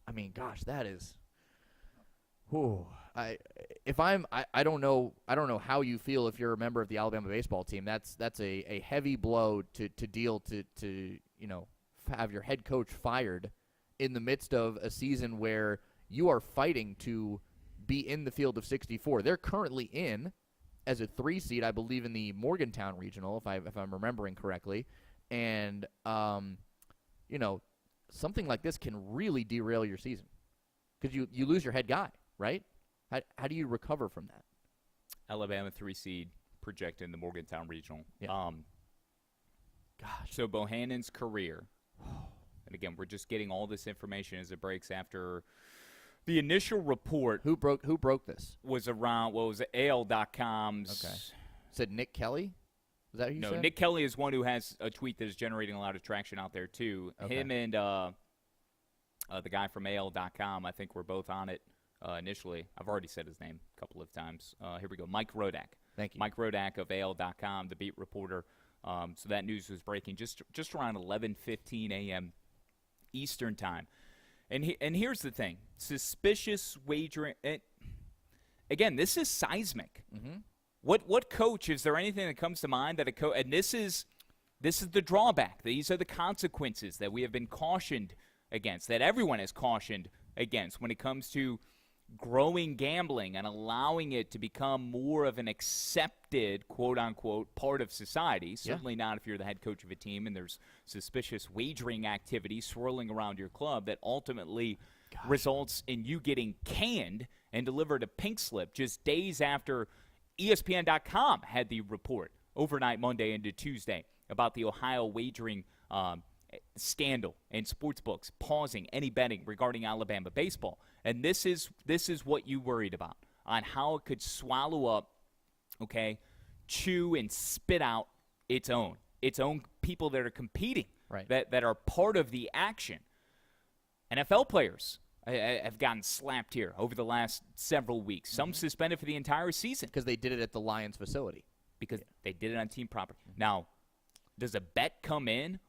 I mean, gosh, that is. Whew, I don't know how you feel if you're a member of the Alabama baseball team. That's a heavy blow to deal to have your head coach fired in the midst of a season where you are fighting to be in the field of 64. They're currently in as a 3 seed, I believe, in the Morgantown Regional, if I'm remembering correctly, and something like this can really derail your season because you lose your head guy, right? How do you recover from that? Alabama 3 seed projected in the Morgantown Regional. Yeah. Gosh. So Bohannon's career, and again, we're just getting all this information as it breaks after the initial report. Who broke this? Was around, what was it, AL.com's. Okay. Said Nick Kelly? Is that who you said? No, Nick Kelly is one who has a tweet that is generating a lot of traction out there, too. Okay. Him and the guy from AL.com, I think, were both on it initially. I've already said his name a couple of times. Here we go. Mike Rodak. Thank you. Mike Rodak of AL.com, the beat reporter. So that news was breaking just around 11:15 a.m. Eastern time. And here's the thing: suspicious wagering. Again, this is seismic. Mm-hmm. What coach? Is there anything that comes to mind that a coach? And this is the drawback. These are the consequences that we have been cautioned against. That everyone is cautioned against when it comes to growing gambling and allowing it to become more of an accepted, quote-unquote, part of society. Certainly not if you're the head coach of a team and there's suspicious wagering activity swirling around your club that ultimately results in you getting canned and delivered a pink slip just days after ESPN.com had the report overnight Monday into Tuesday about the Ohio wagering scandal and sportsbooks pausing any betting regarding Alabama baseball. And this is what you worried about, on how it could swallow up, chew and spit out its own people that are competing, right, that are part of the action. NFL players have gotten slapped here over the last several weeks. Some suspended for the entire season. Because they did it at the Lions facility. Because they did it on team property. Now, does a bet come in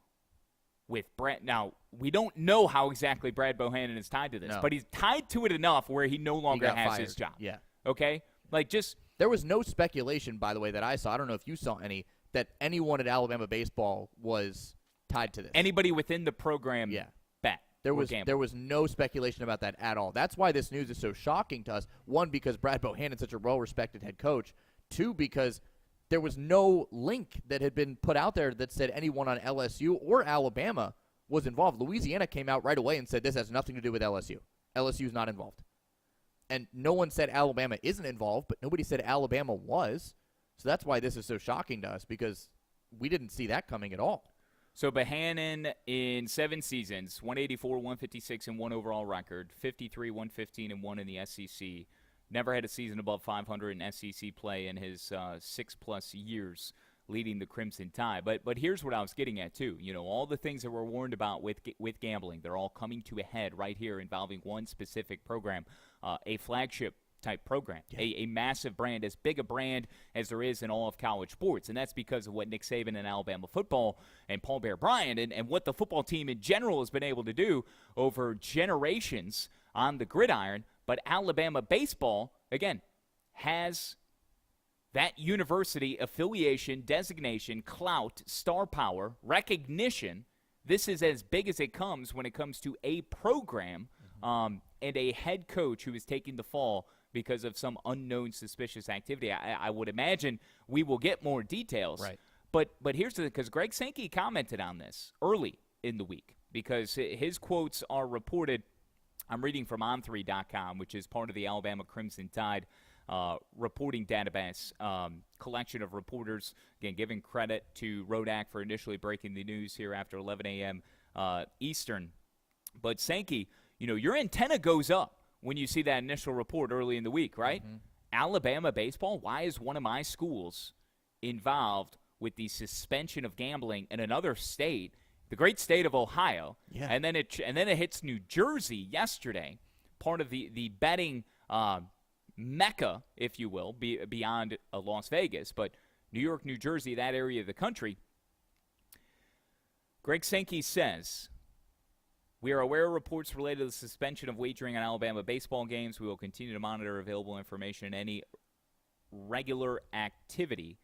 with Brad? Now, we don't know how exactly Brad Bohannon is tied to this, but he's tied to it enough where he no longer has his job. Yeah. Okay? There was no speculation, by the way, that I saw. I don't know if you saw any, that anyone at Alabama baseball was tied to this. Anybody within the program bet. There was no speculation about that at all. That's why this news is so shocking to us. One, because Brad Bohannon's such a well-respected head coach. Two, because there was no link that had been put out there that said anyone on LSU or Alabama was involved. Louisiana came out right away and said this has nothing to do with LSU. LSU's not involved. And no one said Alabama isn't involved, but nobody said Alabama was. So that's why this is so shocking to us, because we didn't see that coming at all. So Bohannon in 7 seasons, 184, 156, and 1 overall record, 53, 115, and 1 in the SEC. Never had a season above 500 in SEC play in his 6+ years leading the Crimson Tide. But here's what I was getting at, too. You know, all the things that we're warned about with gambling, they're all coming to a head right here involving one specific program, a flagship type program, a massive brand, as big a brand as there is in all of college sports. And that's because of what Nick Saban and Alabama football and Paul Bear Bryant and what the football team in general has been able to do over generations on the gridiron. But Alabama baseball, again, has that university affiliation, designation, clout, star power, recognition. This is as big as it comes when it comes to a program and a head coach who is taking the fall because of some unknown suspicious activity. I would imagine we will get more details. Right. But here's the, because Greg Sankey commented on this early in the week, because his quotes are reported. I'm reading from On3.com, which is part of the Alabama Crimson Tide reporting database, collection of reporters, again, giving credit to Rodak for initially breaking the news here after 11 a.m. Eastern. But Sankey, you know, your antenna goes up when you see that initial report early in the week, right? Alabama baseball, why is one of my schools involved with the suspension of gambling in another state, the great state of Ohio? And then it hits New Jersey yesterday, part of the betting mecca, if you will, beyond Las Vegas, but New York, New Jersey, that area of the country. Greg Sankey says, we are aware of reports related to the suspension of wagering on Alabama baseball games. We will continue to monitor available information and any regular activity.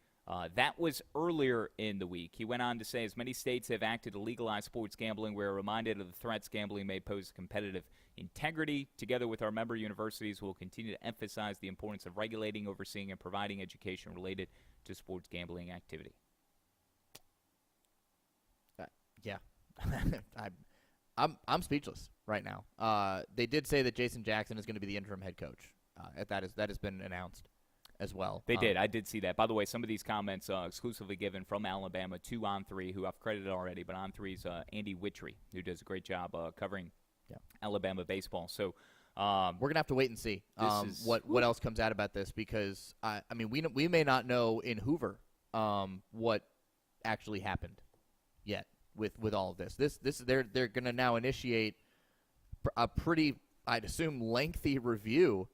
That was earlier in the week. He went on to say, as many states have acted to legalize sports gambling, we are reminded of the threats gambling may pose to competitive integrity. Together with our member universities, we'll continue to emphasize the importance of regulating, overseeing, and providing education related to sports gambling activity. I'm speechless right now. They did say that Jason Jackson is going to be the interim head coach. That has been announced as well. They did. I did see that. By the way, some of these comments exclusively given from Alabama to On3, who I've credited already, but On3's Andy Witry, who does a great job covering Alabama baseball. So we're going to have to wait and see what else comes out about this, because, I mean, we may not know in Hoover what actually happened yet with all of this. They're going to now initiate a pretty, I'd assume, lengthy review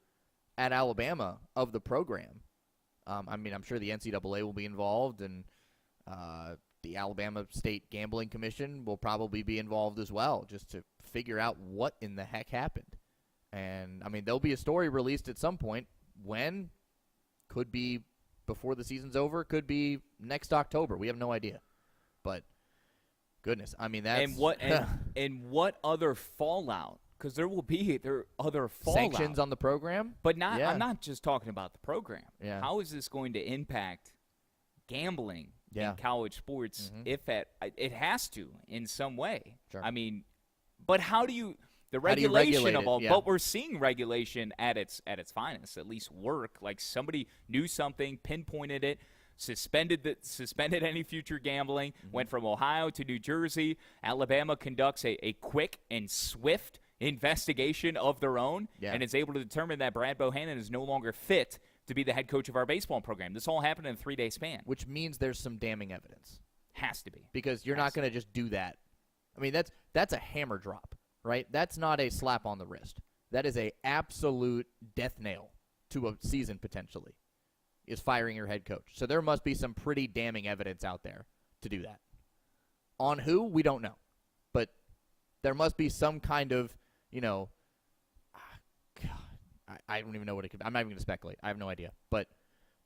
at Alabama of the program. I mean, I'm sure the NCAA will be involved, and the Alabama State Gambling Commission will probably be involved as well, just to figure out what in the heck happened. And, I mean, there'll be a story released at some point. When? Could be before the season's over. Could be next October. We have no idea. But, goodness, I mean, that's... And what other fallout? Because there are other fallout. Sanctions on the program? But I'm not just talking about the program. Yeah. How is this going to impact gambling in college sports? It has to in some way. Sure. I mean, but how do you regulate of all? it? Yeah. But we're seeing regulation at its finest, at least work. Like somebody knew something, pinpointed it, suspended any future gambling. Went from Ohio to New Jersey. Alabama conducts a quick and swift investigation of their own, and is able to determine that Brad Bohannon is no longer fit to be the head coach of our baseball program. This all happened in a 3-day span. Which means there's some damning evidence. Has to be. Because you're not going to just do that. I mean, that's a hammer drop, right? That's not a slap on the wrist. That is a absolute death nail to a season potentially, is firing your head coach. So there must be some pretty damning evidence out there to do that. On who? We don't know. But there must be some kind of, I don't even know what it could be. I'm not even going to speculate. I have no idea. But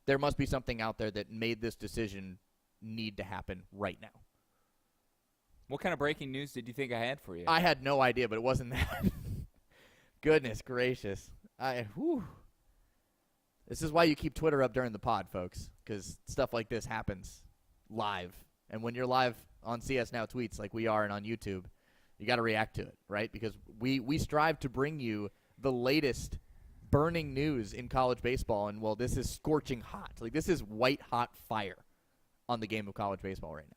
there must be something out there that made this decision need to happen right now. What kind of breaking news did you think I had for you? I had no idea, but it wasn't that. Goodness gracious. This is why you keep Twitter up during the pod, folks, because stuff like this happens live. And when you're live on CS Now Tweets like we are and on YouTube, you got to react to it, right? Because we strive to bring you the latest burning news in college baseball, and, well, this is scorching hot. Like, this is white-hot fire on the game of college baseball right now.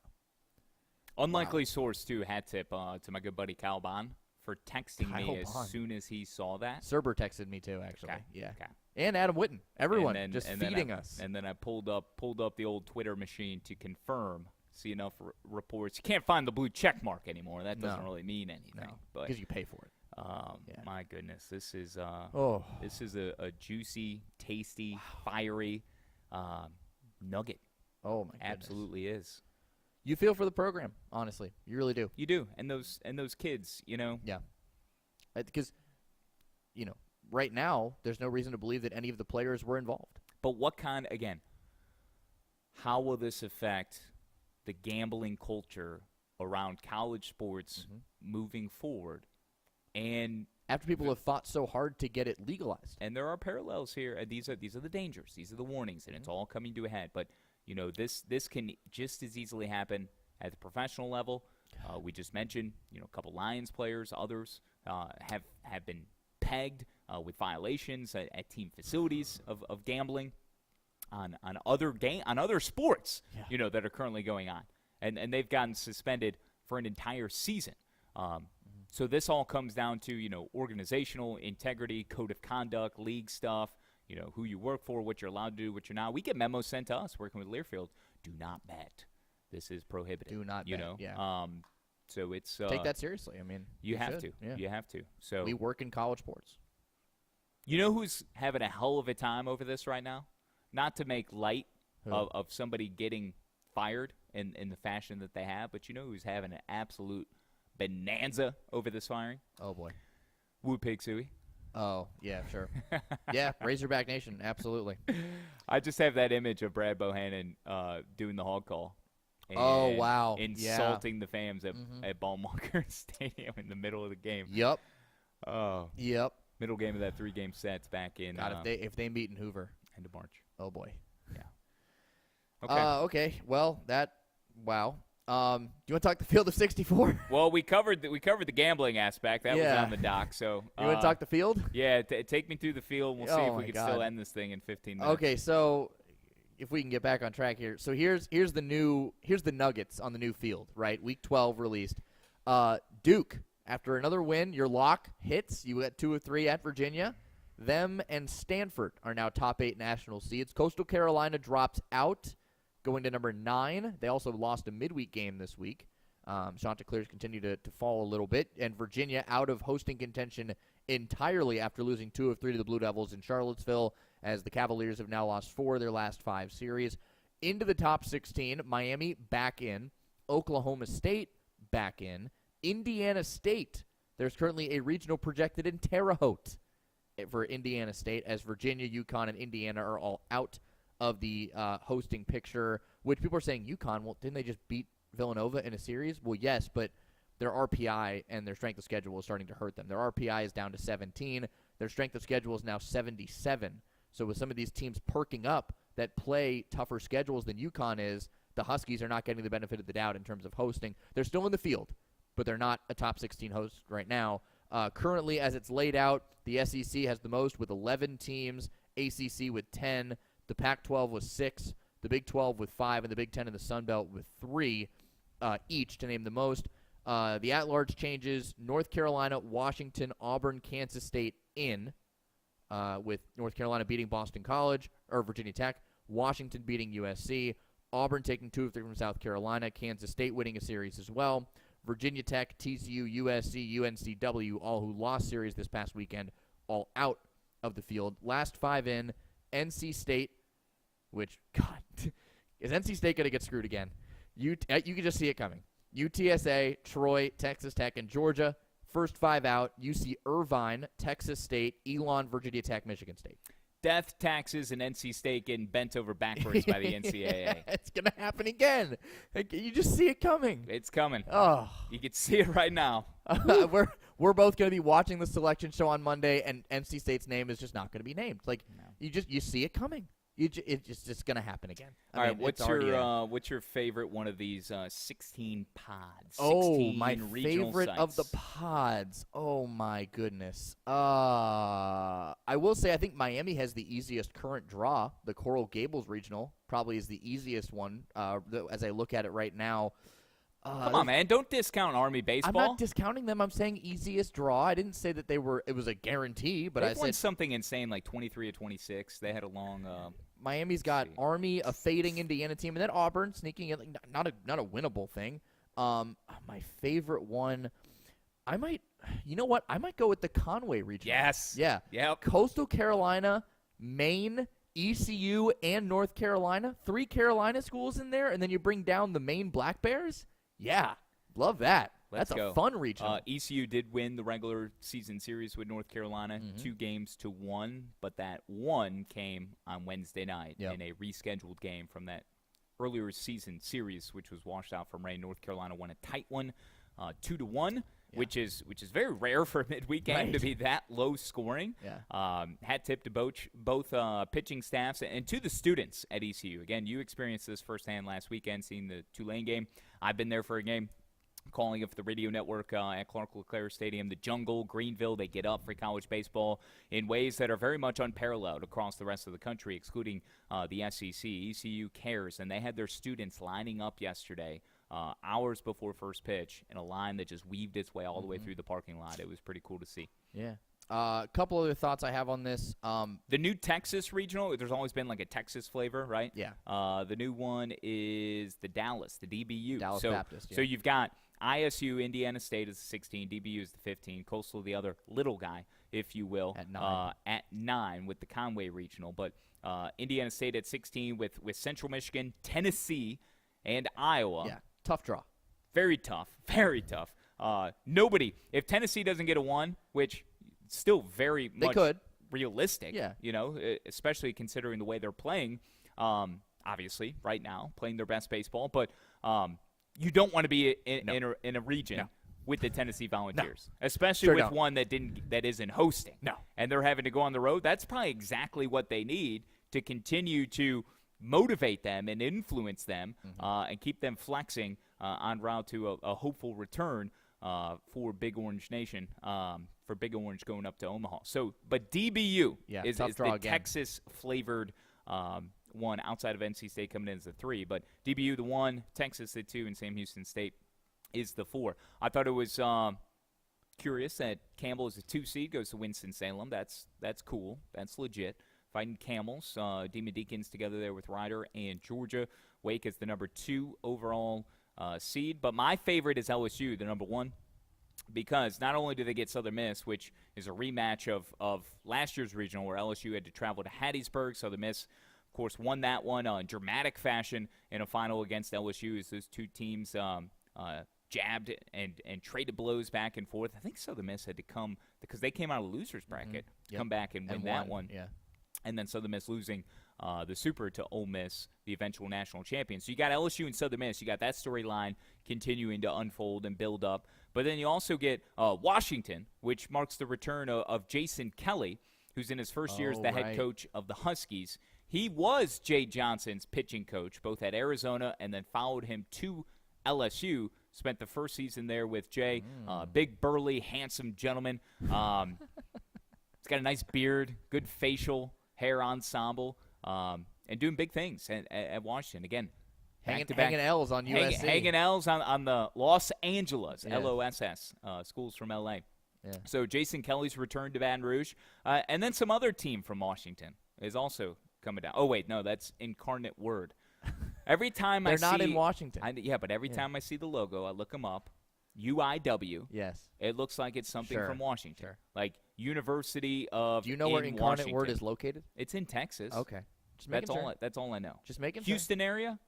Unlikely source, too, hat tip to my good buddy Kyle Bond for texting me as soon as he saw that. Surber texted me, too, actually. Okay. Yeah. Okay. And Adam Witten. Everyone just feeding us. And then I pulled up the old Twitter machine to confirm. See enough reports. You can't find the blue check mark anymore. That doesn't really mean anything. No, because you pay for it. My goodness, this is a juicy, tasty, fiery nugget. Oh my goodness. Absolutely is. You feel for the program, honestly. You really do. You do, and those kids, Yeah, because right now there's no reason to believe that any of the players were involved. But how will this affect the gambling culture around college sports moving forward? And after people have fought so hard to get it legalized. And there are parallels here, and these are the dangers, these are the warnings, and it's all coming to a head. But this can just as easily happen at the professional level. We just mentioned, a couple Lions players, others have been pegged with violations at team facilities of gambling on other sports, that are currently going on, and they've gotten suspended for an entire season. So this all comes down to, organizational integrity, code of conduct, league stuff, who you work for, what you're allowed to do, what you're not. We get memos sent to us working with Learfield. Do not bet. This is prohibited. Do not bet, yeah. So it's take that seriously. I mean, you have should. to. Yeah. You have to. So we work in college sports. You know who's having a hell of a time over this right now? Not to make light of somebody getting fired in the fashion that they have, but you know who's having an absolute bonanza over this firing? Oh, boy. Woo Pig Suey. Oh, yeah, sure. Yeah, Razorback Nation, absolutely. I just have that image of Brad Bohannon doing the hog call. Oh, wow. Insulting the fans at Ballmarker Stadium in the middle of the game. Yep. Oh. Yep. Middle game of that 3-game set back in God, if they meet in Hoover. End of March. Oh, boy. Yeah. Okay. Okay. Well, wow. Do you want to talk the field of 64? Well, we covered the gambling aspect. That was on the dock. So you want to talk the field? Yeah, take me through the field. We'll see if we can still end this thing in 15 minutes. Okay, so if we can get back on track here. So here's the Nuggets on the new field, right? Week 12 released. Duke, after another win, your lock hits. You got 2 of 3 at Virginia. Them and Stanford are now top 8 national seeds. Coastal Carolina drops out, going to number 9. They also lost a midweek game this week. Chanticleers continue to fall a little bit. And Virginia out of hosting contention entirely after losing 2 of 3 to the Blue Devils in Charlottesville, as the Cavaliers have now lost 4 of their last 5 series. Into the top 16, Miami back in. Oklahoma State back in. Indiana State, there's currently a regional projected in Terre Haute for Indiana State, as Virginia, UConn, and Indiana are all out of the hosting picture, which people are saying UConn, well, didn't they just beat Villanova in a series? Well, yes, but their RPI and their strength of schedule is starting to hurt them. Their RPI is down to 17. Their strength of schedule is now 77. So with some of these teams perking up that play tougher schedules than UConn is, the Huskies are not getting the benefit of the doubt in terms of hosting. They're still in the field, but they're not a top 16 host right now. Currently, as it's laid out, the SEC has the most with 11 teams, ACC with 10, the Pac-12 with 6, the Big 12 with 5, and the Big 10 and the Sun Belt with 3 each, to name the most. The at-large changes: North Carolina, Washington, Auburn, Kansas State in, with North Carolina beating Boston College, or Virginia Tech, Washington beating USC, Auburn taking 2 of 3 from South Carolina, Kansas State winning a series as well, Virginia Tech, TCU, USC, UNCW, all who lost series this past weekend, all out of the field. Last 5 in, NC State, which, God, is NC State going to get screwed again? You can just see it coming. UTSA, Troy, Texas Tech, and Georgia. First 5 out, UC Irvine, Texas State, Elon, Virginia Tech, Michigan State. Death, taxes, and NC State getting bent over backwards by the NCAA. It's going to happen again. You just see it coming. It's coming. Oh. You can see it right now. We're both going to be watching the selection show on Monday, and NC State's name is just not going to be named. Like, you see it coming. It's just going to happen again. All right, what's your favorite one of these 16 pods? 16 my regional favorite sites? of the pods. Oh my goodness. I will say I think Miami has the easiest current draw. The Coral Gables regional probably is the easiest one as I look at it right now. Come on, man. Don't discount Army baseball. I'm not discounting them. I'm saying easiest draw. I didn't say that it was a guarantee, but They've I won said something insane like 23 or 26. They had a long Miami's got Army, a fading Indiana team, and then Auburn sneaking in. Like, not a winnable thing. My favorite one, you know what? I might go with the Conway region. Yes. Yeah. Yep. Coastal Carolina, Maine, ECU, and North Carolina. 3 Carolina schools in there, and then you bring down the Maine Black Bears. Yeah, love that. Let's That's go. a fun region. ECU did win the regular season series with North Carolina, 2-1, but that one came on Wednesday night in a rescheduled game from that earlier season series, which was washed out from rain. North Carolina won a tight one, 2-1, which is very rare for a midweek game to be that low scoring. Yeah. Hat tip to both pitching staffs and to the students at ECU. Again, you experienced this firsthand last weekend, seeing the Tulane game. I've been there for a game, calling it for the radio network at Clark LeClaire Stadium. The Jungle, Greenville, they get up for college baseball in ways that are very much unparalleled across the rest of the country, excluding the SEC. ECU cares, and they had their students lining up yesterday hours before first pitch in a line that just weaved its way all the way through the parking lot. It was pretty cool to see. Yeah. A couple other thoughts I have on this. The new Texas regional, there's always been like a Texas flavor, right? Yeah. The new one is the Dallas, the DBU. Dallas Baptist, yeah. So you've got ISU, Indiana State is the 16, DBU is the 15, Coastal the other little guy, if you will. At 9 with the Conway regional. But Indiana State at 16 with Central Michigan, Tennessee, and Iowa. Yeah, tough draw. Very tough, very tough. Nobody, if Tennessee doesn't get a 1, which still very much realistic, especially considering the way they're playing, obviously, right now, playing their best baseball. But you don't want to be in a region with the Tennessee Volunteers, especially with one that isn't hosting. No. And they're having to go on the road. That's probably exactly what they need to continue to motivate them and influence them and keep them flexing en route to a hopeful return for Big Orange Nation, for Big Orange going up to Omaha. So, but DBU is the Texas-flavored one outside of NC State coming in as the 3. But DBU the 1, Texas the 2, and Sam Houston State is the 4. I thought it was curious that Campbell is a 2 seed, goes to Winston-Salem. That's cool. That's legit. Fighting Camels. Demon Deacons together there with Ryder and Georgia. Wake is the number 2 overall seed. But my favorite is LSU, the number 1, because not only do they get Southern Miss, which is a rematch of last year's regional where LSU had to travel to Hattiesburg. Southern Miss of course, won that one in dramatic fashion in a final against LSU as those two teams jabbed and traded blows back and forth. I think Southern Miss had to come because they came out of the loser's bracket to come back and win that one. Yeah. And then Southern Miss losing the Super to Ole Miss, the eventual national champion. So you got LSU and Southern Miss. You got that storyline continuing to unfold and build up. But then you also get Washington, which marks the return of Jason Kelly, who's in his first year as the head coach of the Huskies. He was Jay Johnson's pitching coach, both at Arizona and then followed him to LSU. Spent the first season there with Jay, big, burly, handsome gentleman. He's got a nice beard, good facial hair ensemble, and doing big things at Washington. Again, hanging L's on USC. Hanging L's on the Los Angeles, Yeah. LOSS, schools from L.A. Yeah. So Jason Kelly's returned to Baton Rouge. And then some other team from Washington is also coming down. Oh, wait, no, that's Incarnate Word. Every time They're not in Washington. But every time I see the logo, I look them up. UIW. Yes. It looks like it's something from Washington. Sure. Like University of Do you know where Incarnate Washington. Word is located? It's in Texas. Okay. Just That's making all. sure. That's all I know. Just making Houston area.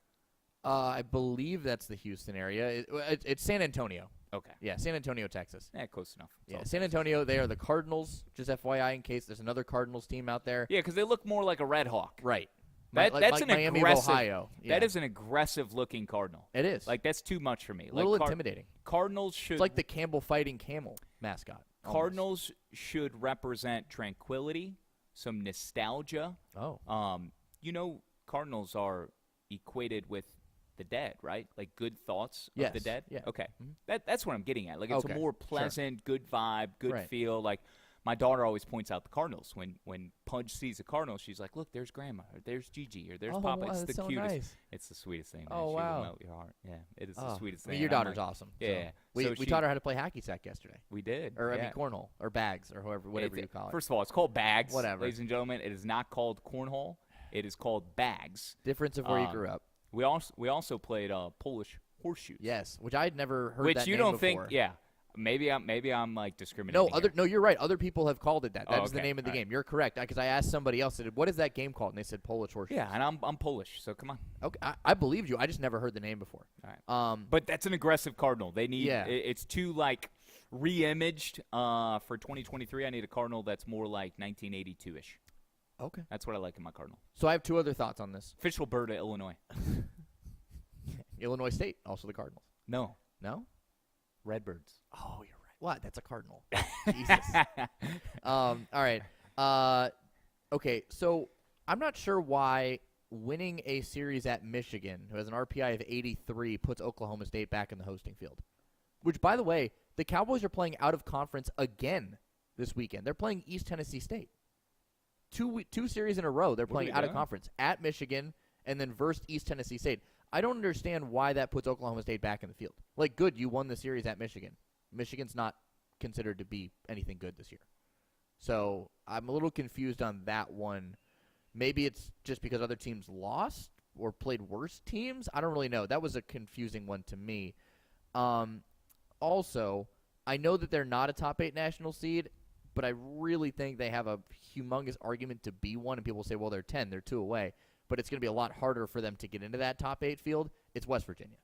sure. I believe that's the Houston area. It's San Antonio. Okay. Yeah, San Antonio, Texas. Close enough. It's Yeah, all San Texas. Antonio, they are the Cardinals, just FYI in case there's another Cardinals team out there. Yeah, because they look more like a Red Hawk. Right. That's like an Miami aggressive. of Ohio. Yeah. That is an aggressive-looking cardinal. It is. Like that's too much for me. a little intimidating. Cardinals should. It's like the Campbell fighting camel mascot. almost. Cardinals should represent tranquility, some nostalgia. Oh. Cardinals are equated with the dead, right? Like good thoughts Yes. of the dead. Yeah. Okay. Mhm. That's what I'm getting at. Like it's Okay. a more Sure. pleasant, good vibe, good Right. feel. Like my daughter always points out the Cardinals when Pudge sees a Cardinal. She's like, "Look, there's Grandma, or there's Gigi, or there's Oh, Papa." wow, It's that's the so cutest. nice. It's the sweetest thing. Man. Oh, She wow. will melt your heart. Yeah, it is the sweetest I mean, thing. your And I'm daughter's like, awesome. Yeah. So we So taught her how to play hacky sack yesterday. We did. Or, I yeah. mean, cornhole. Or bags. Or whatever you call it. First of all, it's called bags. Whatever. Ladies and gentlemen, it is not called cornhole. It is called bags. Difference of where you grew up. We also played Polish horseshoes. Yes, which I'd never heard Which that you name don't before. think, yeah. Maybe I'm like discriminating. No, you're right. Other people have called it that. That is the okay. name of the All right. game. You're correct. Because I asked somebody else, I said, what is that game called? And they said Polish horseshoes. Yeah, and I'm Polish, so come on. Okay, I believed you. I just never heard the name before. All right. But that's an aggressive Cardinal. They need. Yeah. It's too like re-imaged for 2023. I need a Cardinal that's more like 1982ish. Okay. That's what I like in my Cardinal. So I have two other thoughts on this. Official bird of Illinois. Illinois State, also the Cardinals. No, No? Redbirds. Oh, you're right. What? That's a Cardinal. Jesus. All right. Okay, so I'm not sure why winning a series at Michigan, who has an RPI of 83, puts Oklahoma State back in the hosting field. Which, by the way, the Cowboys are playing out of conference again this weekend. They're playing East Tennessee State. Two series in a row, they're What are playing we out of doing? conference at Michigan and then versus East Tennessee State. I don't understand why that puts Oklahoma State back in the field. Like, good, you won the series at Michigan. Michigan's not considered to be anything good this year. So I'm a little confused on that one. Maybe it's just because other teams lost or played worse teams. I don't really know. That was a confusing one to me. Also, I know that they're not a top 8 national seed, but I really think they have a humongous argument to be one. And people say, well, they're 10. They're 2 away. But it's going to be a lot harder for them to get into that top 8 field. It's West Virginia.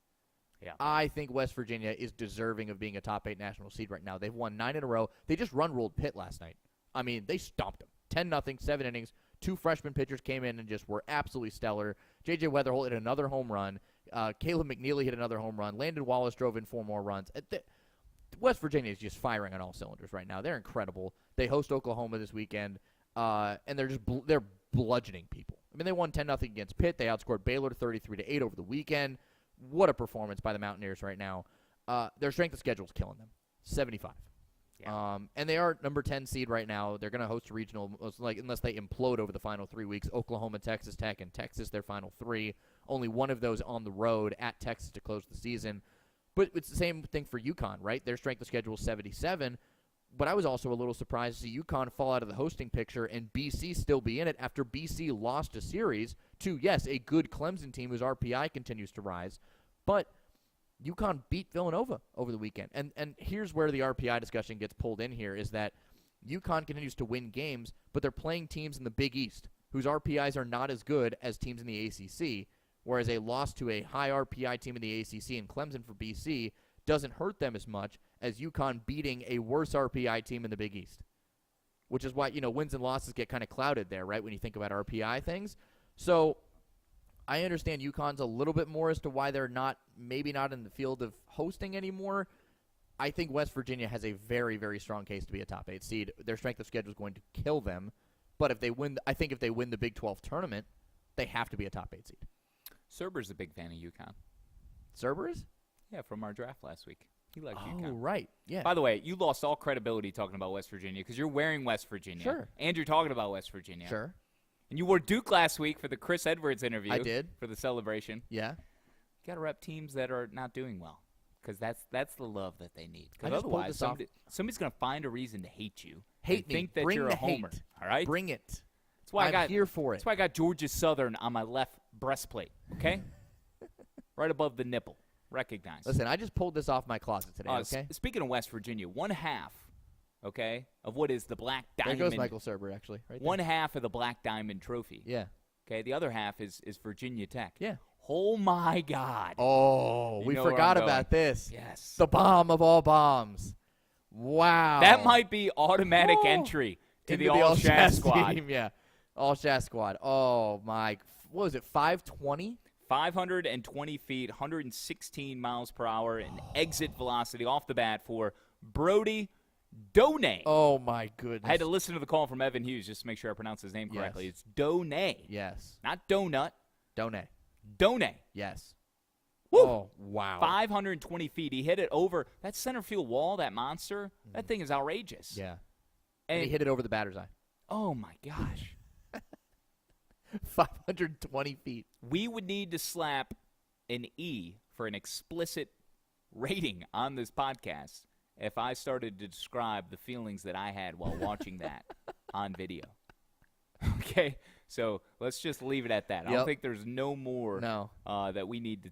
Yeah. I think West Virginia is deserving of being a top 8 national seed right now. They've won 9 in a row. They just run-ruled Pitt last night. I mean, they stomped them. 10-0, 7 innings. 2 freshman pitchers came in and just were absolutely stellar. J.J. Weatherholt hit another home run. Caleb McNeely hit another home run. Landon Wallace drove in 4 more runs. West Virginia is just firing on all cylinders right now. They're incredible. They host Oklahoma this weekend, and they're bludgeoning people. I mean, they won 10-0 against Pitt. They outscored Baylor 33-8 over the weekend. What a performance by the Mountaineers right now. Their strength of schedule is killing them. 75. Yeah. And they are number 10 seed right now. They're going to host a regional, unless they implode over the final 3 weeks. Oklahoma, Texas Tech, and Texas, their final 3. Only one of those on the road at Texas to close the season. But it's the same thing for UConn, right? Their strength of schedule is 77. But I was also a little surprised to see UConn fall out of the hosting picture and BC still be in it after BC lost a series to, yes, a good Clemson team whose RPI continues to rise. But UConn beat Villanova over the weekend. And here's where the RPI discussion gets pulled in here is that UConn continues to win games, but they're playing teams in the Big East. whose RPIs are not as good as teams in the ACC, whereas a loss to a high RPI team in the ACC and Clemson for BC doesn't hurt them as much as UConn beating a worse RPI team in the Big East, which is why, wins and losses get kind of clouded there, right, when you think about RPI things. So I understand UConn's a little bit more as to why they're maybe not in the field of hosting anymore. I think West Virginia has a very, very strong case to be a top 8 seed. Their strength of schedule is going to kill them. But if they win the Big 12 tournament, they have to be a top 8 seed. Surber's a big fan of UConn. Surber is? Yeah, from our draft last week. He liked UConn. Oh, right. Yeah. By the way, you lost all credibility talking about West Virginia because you're wearing West Virginia. Sure. And you're talking about West Virginia. Sure. And you wore Duke last week for the Chris Edwards interview. I did. For the celebration. Yeah. You got to rep teams that are not doing well because that's the love that they need. I Because just pulled otherwise, this off. somebody's going to find a reason to hate you. Hate and me. think that Bring you're the a homer. hate. All right? Bring it. That's why I'm here for it. That's why I got Georgia Southern on my left breastplate, okay? Right above the nipple. Recognize. Listen, I just pulled this off my closet today, okay? Speaking of West Virginia, one half, okay, of what is the Black There Diamond. goes Michael Surber, actually. Right there. One half of the Black Diamond Trophy. Yeah. Okay, the other half is Virginia Tech. Yeah. Oh, my God. Oh, You we know where forgot I'm about this. Yes. The bomb of all bombs. Wow. That might be automatic entry to Into the All-Shaz Shaz squad. team, yeah. All-Shaz squad. Oh, my. What was it, 520? 520 feet, 116 miles per hour, and exit velocity off the bat for Brody Donay. Oh, my goodness. I had to listen to the call from Evan Hughes just to make sure I pronounced his name correctly. Yes. It's Donay. Yes. Not donut. Donay. Donay. Yes. Woo! Oh, wow. 520 feet. He hit it over that center field wall, that monster. That thing is outrageous. Yeah. And he hit it over the batter's eye. Oh, my gosh. 520 feet. We would need to slap an E for an explicit rating on this podcast if I started to describe the feelings that I had while watching that on video. Okay? So let's just leave it at that. I don't think there's no more that we need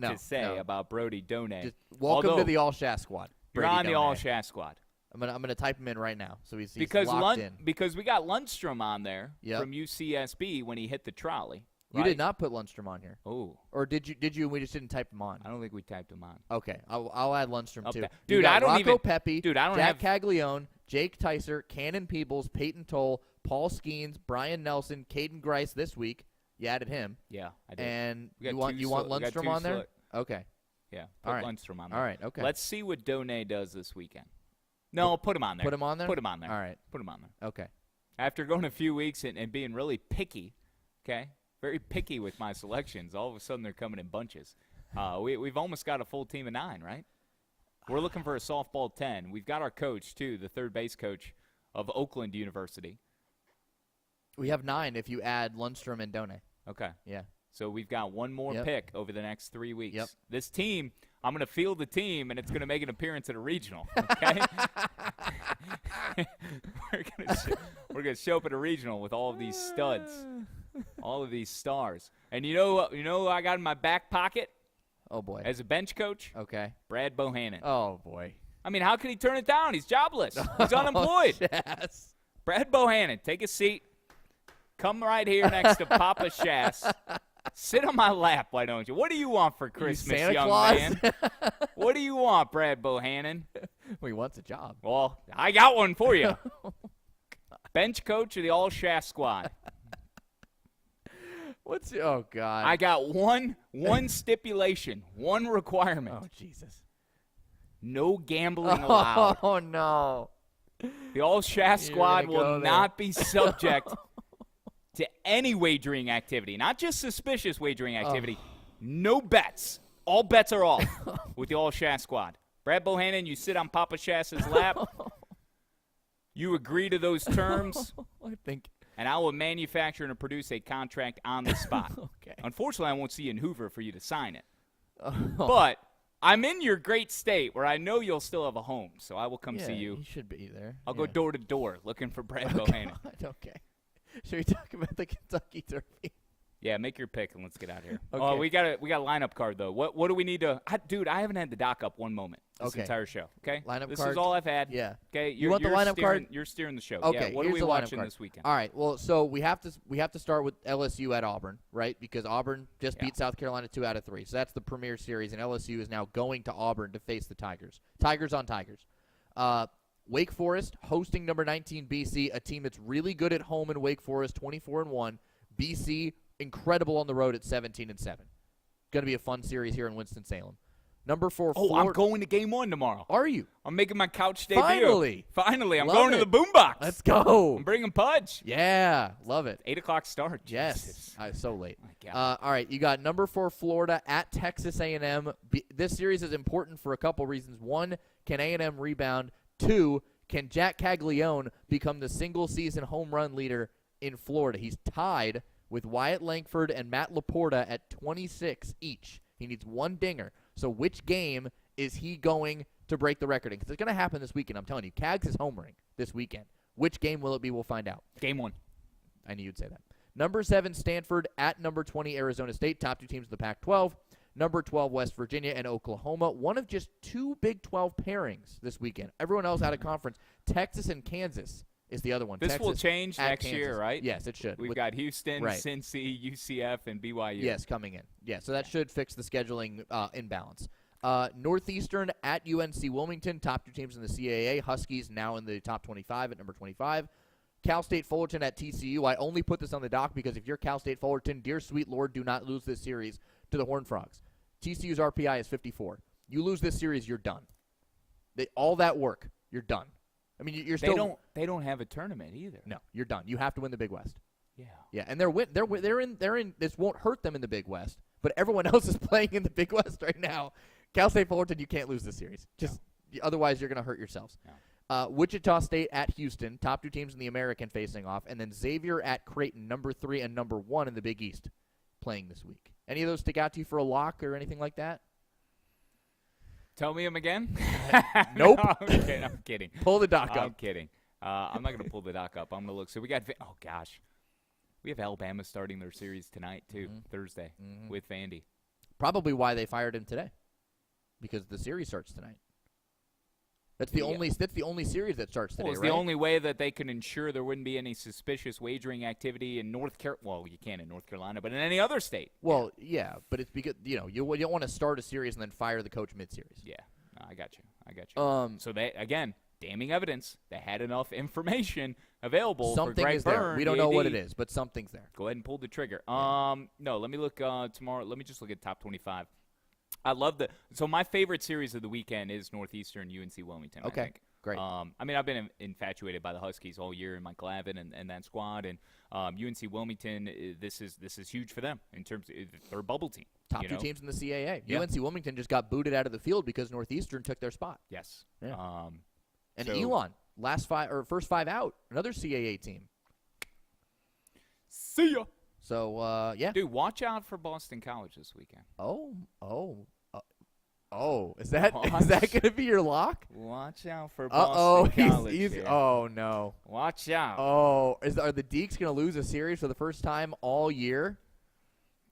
to say about Brody Donay. Just welcome to the All-Shaz squad. You're Brady on the Donay. All-Shaz squad. I'm gonna type him in right now, so he's because locked in. Because we got Lundstrom on there Yep. from UCSB when he hit the trolley. You right? did not put Lundstrom on here. Oh. Or did you? And we just didn't type him on. I don't think we typed him on. Okay, I'll add Lundstrom too. Okay. You Dude, got I don't Rocco even. Pepe, Dude, I don't Jack have. Caglione, Jake Tyser, Cannon Peebles, Peyton Toll, Paul Skeens, Brian Nelson, Caden Grice this week. You added him. Yeah, I did. And We got you want we got Lundstrom two on there? select- Okay. Yeah, All put right. Lundstrom on there. All right. Okay. Let's see what Donay does this weekend. No, put him on there. Put him on there? Put him on there. All right. Put him on there. Okay. After going a few weeks and being really picky, okay, very picky with my selections, all of a sudden they're coming in bunches. We've almost got a full team of 9, right? We're looking for a softball 10. We've got our coach, too, the third base coach of Oakland University. We have 9 if you add Lundstrom and Donay. Okay. Yeah. So we've got one more pick over the next 3 weeks. Yep. This team, I'm going to field the team, and it's going to make an appearance at a regional. Okay. we're going to show up at a regional with all of these studs, all of these stars. And you know who I got in my back pocket? Oh boy. As a bench coach? Okay. Brad Bohannon. Oh boy. I mean, how can he turn it down? He's jobless. He's unemployed. Yes. Brad Bohannon, take a seat. Come right here next to Papa Shass. Sit on my lap, why don't you? What do you want for Christmas, Santa young Claus? man? What do you want, Brad Bohannon? Well, he wants a job. Well, I got one for you. Bench coach of the All-Shaz squad. Oh, God. I got one stipulation, one requirement. Oh, Jesus. No gambling allowed. Oh, no. The All-Shaz squad will go there. not be subject to any wagering activity, not just suspicious wagering activity. No bets. All bets are off with the All-Shaz squad. Brad Bohannon, you sit on Papa Shass's lap. You agree to those terms. I think. And I will manufacture and produce a contract on the spot. Okay. Unfortunately, I won't see you in Hoover for you to sign it. But I'm in your great state where I know you'll still have a home, so I will come see you. You should be there. I'll go door to door looking for Brad Oh, Bohannon. God, okay. Should we talk about the Kentucky Derby? Yeah, make your pick and let's get out of here. Okay. Oh, we got a lineup card though. What do we need to? Dude, I haven't had the doc up one moment this Okay. entire show. Okay, Lineup this card? is all I've had. Yeah. Okay, You want the lineup card? You're steering the show. Okay. Yeah. What are here's we the lineup watching card. this weekend? All right. Well, so we have to start with LSU at Auburn, right? Because Auburn just Yeah. beat South Carolina 2 out of 3. So that's the premier series, and LSU is now going to Auburn to face the Tigers. Tigers on Tigers. Wake Forest hosting number 19 BC, a team that's really good at home in Wake Forest, 24-1. BC incredible on the road at 17-7. Going to be a fun series here in Winston-Salem. Number 4, Oh, Florida. I'm going to game 1 tomorrow. Are you? I'm making my couch debut. Finally. I'm Love going to it. the boombox. Let's go. I'm bringing Pudge. Yeah, love it. 8 o'clock start. Yes, Jesus. so late. My God. All right, you got number 4 Florida at Texas A&M. This series is important for a couple reasons. 1, can A&M rebound? 2, can Jack Caglione become the single-season home run leader in Florida? He's tied with Wyatt Langford and Matt Laporta at 26 each. He needs 1 dinger. So which game is he going to break the record in? Because it's going to happen this weekend, I'm telling you. Cags is homering this weekend. Which game will it be? We'll find out. Game 1. I knew you'd say that. Number 7, Stanford at number 20, Arizona State. Top 2 teams in the Pac-12. Number 12, West Virginia and Oklahoma. One of just 2 Big 12 pairings this weekend. Everyone else out of conference. Texas and Kansas is the other one. This Texas will change at next Kansas. year, right? Yes, it should. We've got Houston, right. Cincy, UCF, and BYU. Yes, coming in. Yeah, so that should fix the scheduling imbalance. Northeastern at UNC Wilmington, top 2 teams in the CAA. Huskies now in the top 25 at number 25. Cal State Fullerton at TCU. I only put this on the dock because if you're Cal State Fullerton, dear sweet Lord, do not lose this series to the Horned Frogs. TCU's RPI is 54. You lose this series, you're done. All that work, you're done. I mean, you're still. They don't have a tournament either. No, you're done. You have to win the Big West. Yeah. Yeah, and they're in. This won't hurt them in the Big West, but everyone else is playing in the Big West right now. Cal State Fullerton, you can't lose this series. Otherwise, you're going to hurt yourselves. No. Wichita State at Houston, top 2 teams in the American facing off, and then Xavier at Creighton, number 3 and number 1 in the Big East, playing this week. Any of those stick out to you for a lock or anything like that? Tell me them again. Nope. No, I'm kidding. Pull the dock I'm up. kidding. I'm not going to pull the dock up. I'm going to look. So we got. Oh gosh, we have Alabama starting their series tonight too, Thursday with Vandy. Probably why they fired him today, because the series starts tonight. That's the only series that starts today. Well, it's right? the only way that they can ensure there wouldn't be any suspicious wagering activity in North Carolina. Well, you can in North Carolina, but in any other state. Well, yeah, but it's because you don't want to start a series and then fire the coach mid-series. Yeah, no, I got you. So they again, damning evidence. They had enough information available for Something Greg is Byrne. there. We don't know what it is, but something's there. Go ahead and pull the trigger. No, let me look tomorrow. Let me just look at top 25. I love so my favorite series of the weekend is Northeastern UNC Wilmington. Okay. I think. Great. I mean, I've been infatuated by the Huskies all year, and Mike Glavin and that squad. And UNC Wilmington, this is huge for them in terms of their bubble team. Top 2 teams in the CAA. Yeah. UNC Wilmington just got booted out of the field because Northeastern took their spot. Yes. Yeah. And so- Elon, first 5 out, another CAA team. See ya. So yeah. Dude, watch out for Boston College this weekend. Is that going to be your lock? Watch out for Boston College. Here. Oh no. Watch out. Oh, are the Deeks going to lose a series for the first time all year?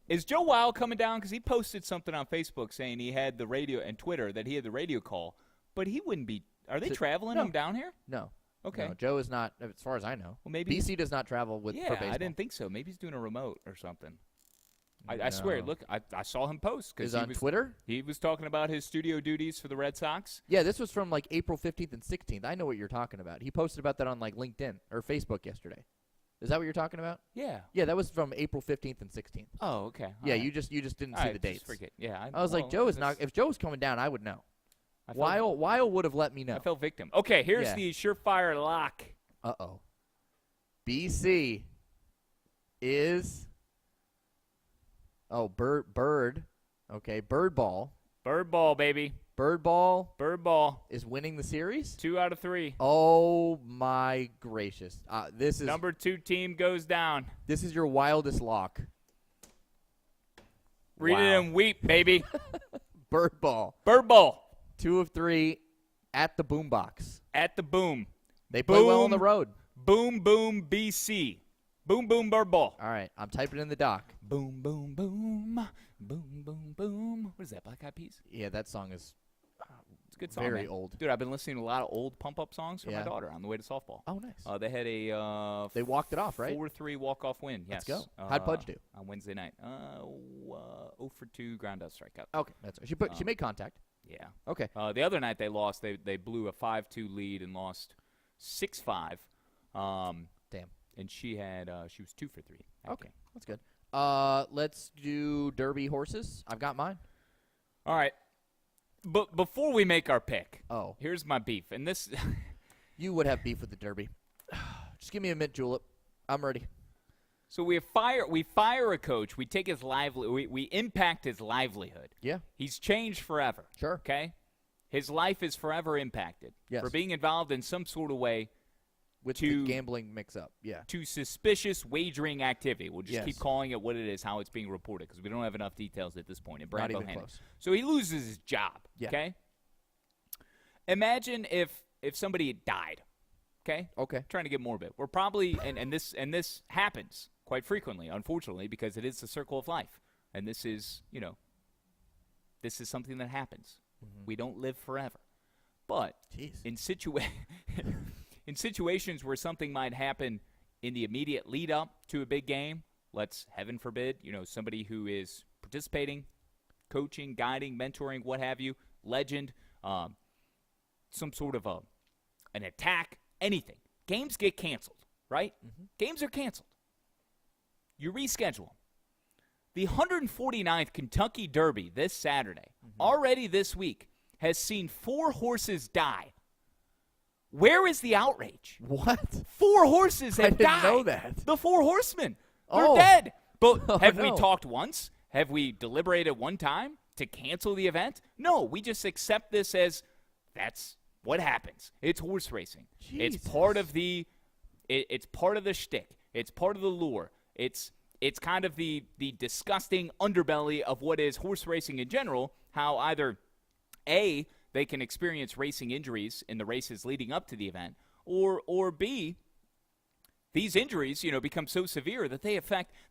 Is Joe Wild coming down? Because he posted something on Facebook saying he had the radio and Twitter that he had the radio call, but he wouldn't be. Are they traveling him down here? No. Okay. No, Joe is not, as far as I know. Well, maybe BC does not travel for baseball. I didn't think so. Maybe he's doing a remote or something. I swear. Look, I saw him post because on Twitter. He was talking about his studio duties for the Red Sox. Yeah, this was from like April 15th and 16th. I know what you're talking about. He posted about that on like LinkedIn or Facebook yesterday. Is that what you're talking about? Yeah. Yeah, that was from April 15th and 16th. Oh, okay. Yeah, you just didn't see the dates. Forget. Yeah. I was like, Joe is not. If Joe was coming down, I would know. Weil would have let me know. I fell victim. Okay, here's the surefire lock. Uh-oh. BC is Bird. Okay, Bird Ball. Bird ball, baby. Bird Ball is winning the series? 2 out of 3. Oh my gracious. This is number 2 team goes down. This is your wildest lock. Read it and weep, baby. Bird Ball. 2 of 3 at the Boombox. At the Boom. They play well on the road. Boom, BC. Boom, boom, bird ball. All right, I'm typing in the doc. Boom, boom, boom. Boom, boom, boom. What is that, Black Eyed Peas? Yeah, that song is It's a good song, very man. old. Dude, I've been listening to a lot of old pump-up songs for my daughter on the way to softball. Oh, nice. They had a They walked it off, right? 4-3 walk-off win. Yes. Let's go. How'd Pudge do? On Wednesday night? 0 for 2 ground out strikeout. Okay, that's right. She made contact. Yeah. Okay. The other night they lost. They blew a 5-2 lead and lost 6-5. Damn. And she was 2 for 3. Okay, that's good. Let's do Derby horses. I've got mine. All right. But before we make our pick, Oh, here's my beef. And this you would have beef with the Derby. Just give me a mint julep. I'm ready. So we fire a coach. We take his we impact his livelihood. Yeah. He's changed forever. Sure. Okay? His life is forever impacted. Yes. For being involved in some sort of way With the gambling mix-up. Yeah. to suspicious wagering activity. We'll just Yes. keep calling it what it is, how it's being reported, because we don't have enough details at this point. And Brad Not even Bohannon. close. So he loses his job. Yeah. Okay? Imagine if somebody had died. Okay? Okay. Trying to get morbid. We're probably and this happens quite frequently, unfortunately, because it is the circle of life. And this is, this is something that happens. Mm-hmm. We don't live forever. But Jeez. in in situations where something might happen in the immediate lead up to a big game, let's heaven forbid, somebody who is participating, coaching, guiding, mentoring, what have you, legend, some sort of an attack, anything. Games get canceled, right? Mm-hmm. Games are canceled. You reschedule them. The 149th Kentucky Derby this Saturday, already this week, has seen 4 horses die. Where is the outrage? What? 4 horses have I didn't died. know that. The 4 horsemen. They're Oh. dead. But Oh, have we no. talked once? Have we deliberated one time to cancel the event? No, we just accept this as that's what happens. It's horse racing. It's Jesus. part of the it's part of the shtick. It's part of the lure. It's kind of the disgusting underbelly of what is horse racing in general, how either A, they can experience racing injuries in the races leading up to the event, or B, these injuries, become so severe that they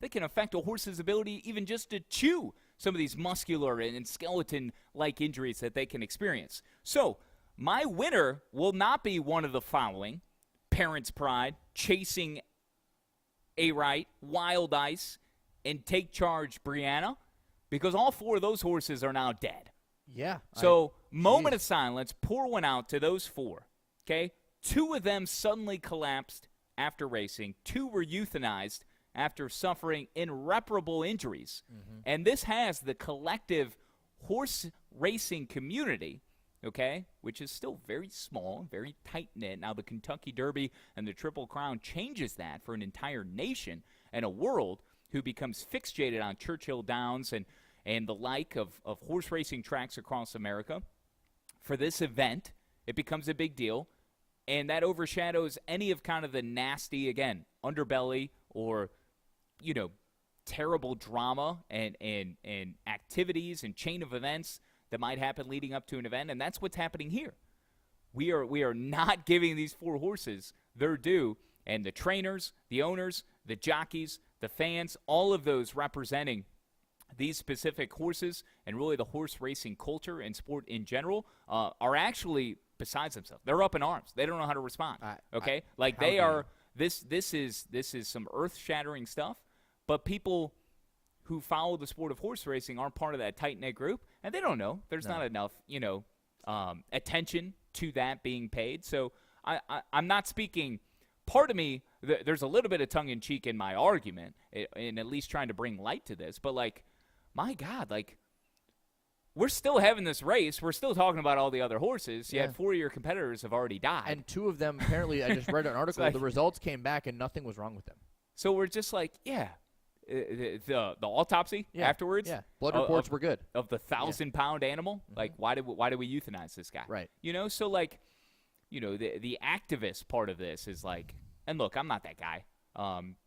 can affect a horse's ability even just to chew some of these muscular and skeleton-like injuries that they can experience. So, my winner will not be one of the following: Parents' Pride, Chasing A Right, Wild Ice, and Take Charge Brianna, because all 4 of those horses are now dead. Yeah. So, moment of silence, pour one out to those 4, okay? 2 of them suddenly collapsed after racing. 2 were euthanized after suffering irreparable injuries. And this has the collective horse racing community, okay, which is still very small, very tight-knit. Now, the Kentucky Derby and the Triple Crown changes that for an entire nation and a world who becomes fixated on Churchill Downs and the like of horse racing tracks across America. For this event, it becomes a big deal, and that overshadows any of kind of the nasty, again, underbelly or, terrible drama and activities and chain of events that might happen leading up to an event, and that's what's happening here. We are not giving these 4 horses their due, and the trainers, the owners, the jockeys, the fans, all of those representing these specific horses and really the horse racing culture and sport in general are actually besides themselves. They're up in arms. They don't know how to respond. Okay, they are. This is some earth-shattering stuff. But people who follow the sport of horse racing aren't part of that tight-knit group, and they don't know. There's not enough, attention to that being paid. So I'm not speaking. Part of me, there's a little bit of tongue-in-cheek in my argument, in at least trying to bring light to this. But my God, we're still having this race. We're still talking about all the other horses. Yeah. Yet 4 of your competitors have already died. And 2 of them, apparently, I just read an article, the results came back and nothing was wrong with them. So we're just the autopsy afterwards. Yeah, blood reports were good. Of the 1,000-pound animal. Why did we euthanize this guy? Right. So the activist part of this is and look, I'm not that guy.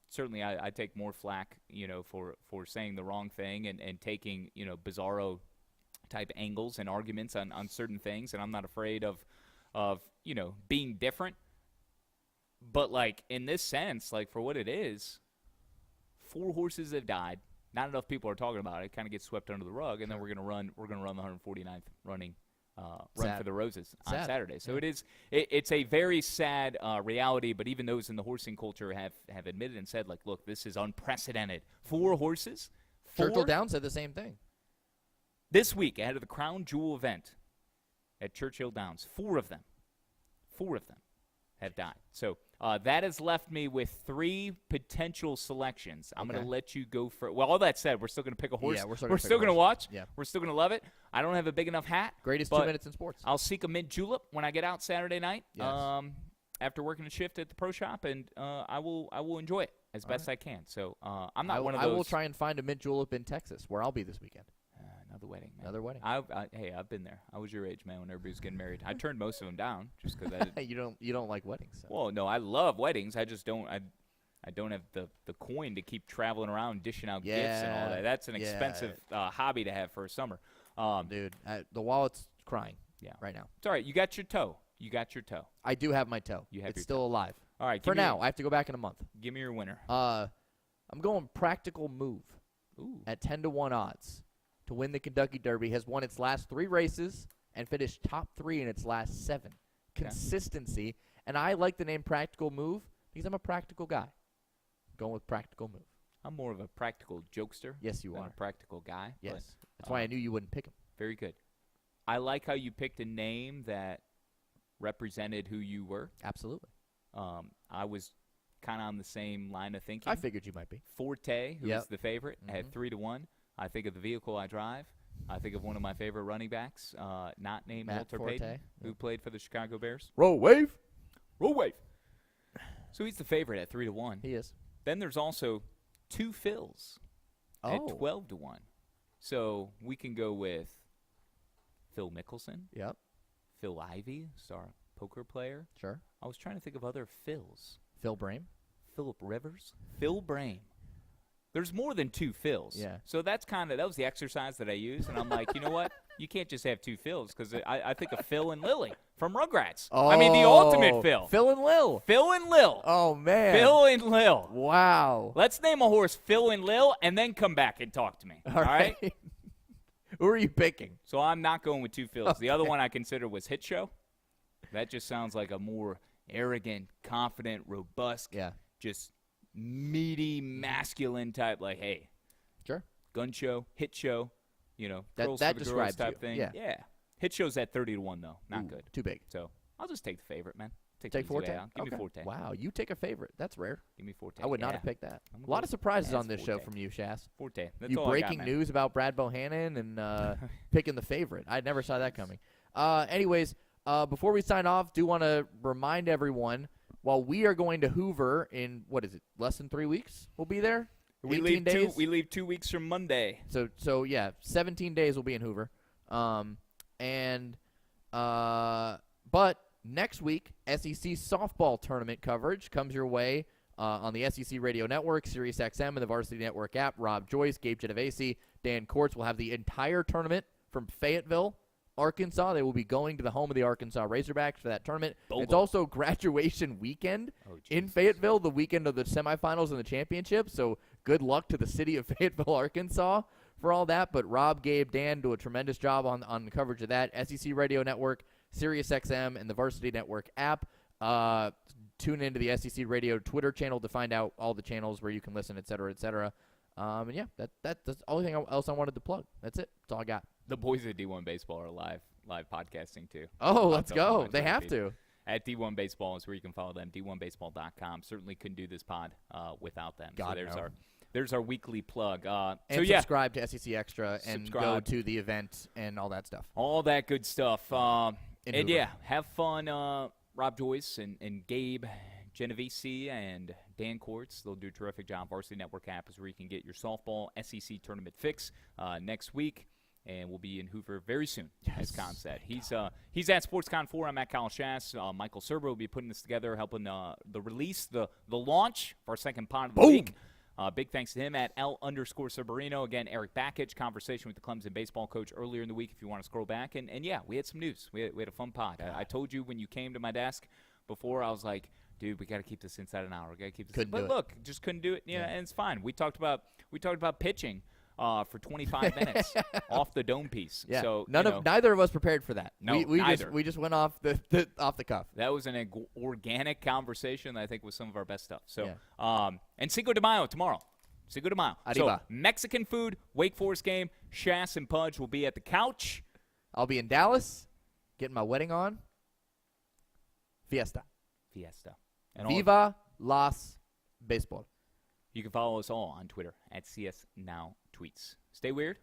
Certainly I take more flack, for saying the wrong thing and taking, bizarro type angles and arguments on certain things, and I'm not afraid of being different. But in this sense, for what it is, 4 horses have died. Not enough people are talking about it. It kind of gets swept under the rug, and then we're gonna run the 149th run for the Roses on Saturday. So it's a very sad reality. But even those in the horsing culture have admitted and said, like, look, this is unprecedented. 4 horses. Churchill Downs said the same thing. This week, ahead of the Crown Jewel event at Churchill Downs, 4 of them have died. So that has left me with 3 potential selections. I'm going to let you go for. Well, all that said, we're still going to pick a horse. Yeah, we're still going to watch. Yeah. We're still going to love it. I don't have a big enough hat. Greatest 2 minutes in sports. I'll seek a mid julep when I get out Saturday night. Yes. After working a shift at the pro shop, and I will enjoy it as best I can. So I'm not one of those. I will try and find a mid julep in Texas, where I'll be this weekend. Another wedding, man. Another wedding. Hey, I've been there. I was your age, man, when everybody was getting married. I turned most of them down just because I didn't. You don't like weddings. So. Well, no, I love weddings. I just don't. I don't have the coin to keep traveling around dishing out gifts and all that. That's an expensive hobby to have for a summer. Dude, the wallet's crying. Right now. It's all right. You got your toe. I do have my toe. It's still alive. All right. For now, I have to go back in a month. Give me your winner. I'm going Practical Move. Ooh. At 10-1 odds to win the Kentucky Derby. Has won its last 3 races and finished top 3 in its last 7. Consistency. And I like the name Practical Move because I'm a practical guy. Going with Practical Move. I'm more of a practical jokester. Yes, you than are. A practical guy. Yes. But, that's why I knew you wouldn't pick him. Very good. I like how you picked a name that represented who you were. Absolutely. I was kind of on the same line of thinking. I figured you might be. Forte, who is the favorite, at 3-1. I think of the vehicle I drive. I think of one of my favorite running backs, not named Walter Payton, who played for the Chicago Bears. Roll wave. So he's the favorite at 3-1. He is. Then there's also 2 Phils at 12-1. So we can go with Phil Mickelson. Yep. Phil Ivey, star poker player. Sure. I was trying to think of other Phils. Phil Brame. Philip Rivers. Phil Brame. There's more than 2 Phils. Yeah. So that was the exercise that I used, and I'm like, you know what? You can't just have 2 Phils because I think of Phil and Lily from Rugrats. Oh, I mean, the ultimate Phil. Phil and Lil. Phil and Lil. Oh, man. Phil and Lil. Wow. Let's name a horse Phil and Lil, and then come back and talk to me. All right? Who are you picking? So I'm not going with 2 Phils. Okay. The other one I considered was Hit Show. That just sounds like a more arrogant, confident, robust, just meaty, masculine type. Like, hey, sure, gun show, hit show, girls that for the girls type you. thing. Yeah. Hit show's at 30-1 though, not good. Too big. So I'll just take the favorite, man. Take Forte. Give me Forte. Wow, you take a favorite. That's rare. Give me Forte. I would not have picked that. A lot of surprises on this show from you, Shass. Forte. That's you all breaking I got, man. news about Brad Bohannon and picking the favorite. I never saw that coming. Anyways, before we sign off, do want to remind everyone, while we are going to Hoover in, less than 3 weeks? We'll be there? We 18 days? We leave 2 weeks from Monday. So yeah, 17 days we'll be in Hoover. But next week, SEC softball tournament coverage comes your way on the SEC Radio Network, SiriusXM, and the Varsity Network app. Rob Joyce, Gabe Genovese, Dan Kortz will have the entire tournament from Fayetteville, Arkansas. They will be going to the home of the Arkansas Razorbacks for that tournament. It's also graduation weekend in Fayetteville, the weekend of the semifinals and the championship. So good luck to the city of Fayetteville, Arkansas for all that. But Rob, Gabe, Dan do a tremendous job on the coverage of that. SEC Radio Network, SiriusXM, and the Varsity Network app. Tune into the SEC Radio Twitter channel to find out all the channels where you can listen, et cetera, et cetera. And yeah, that's the only thing else I wanted to plug. That's it. That's all I got. The boys at D1 Baseball are live podcasting too. Oh, let's go. They have to. At D1 Baseball is where you can follow them. D1Baseball.com. Certainly couldn't do this pod without them. There's our weekly plug. And subscribe to SEC Extra and go to the event and all that stuff. All that good stuff. And yeah, have fun. Rob Joyce and Gabe Genovese and Dan Kortz. They'll do a terrific job. Varsity Network app is where you can get your softball SEC tournament fix next week. And we'll be in Hoover very soon, as Kahn said. He's at SportsCon 4. I'm at Kyle Schass. Michael Surber will be putting this together, helping the release, the launch of our second pod of the week. Big thanks to him at L_Surberino. Again, Eric Bakich, conversation with the Clemson baseball coach earlier in the week if you want to scroll back. And yeah, we had some news. We had a fun pod. I told you when you came to my desk before, I was like, dude, we got to keep this inside an hour. We got to keep this. Couldn't but do it. look, just couldn't do it. Yeah, and it's fine. We talked about pitching for 25 minutes off the dome piece. Yeah. So neither of us prepared for that. No, we neither. just went off the off the cuff. That was an organic conversation that I think was some of our best stuff. So, Yeah. And Cinco de Mayo tomorrow. Cinco de Mayo. Arriba. So Mexican food, Wake Forest game. Shass and Pudge will be at the couch. I'll be in Dallas, getting my wedding on. Fiesta. And Viva las baseball. you can follow us all on Twitter at CS Now Tweets. Stay weird.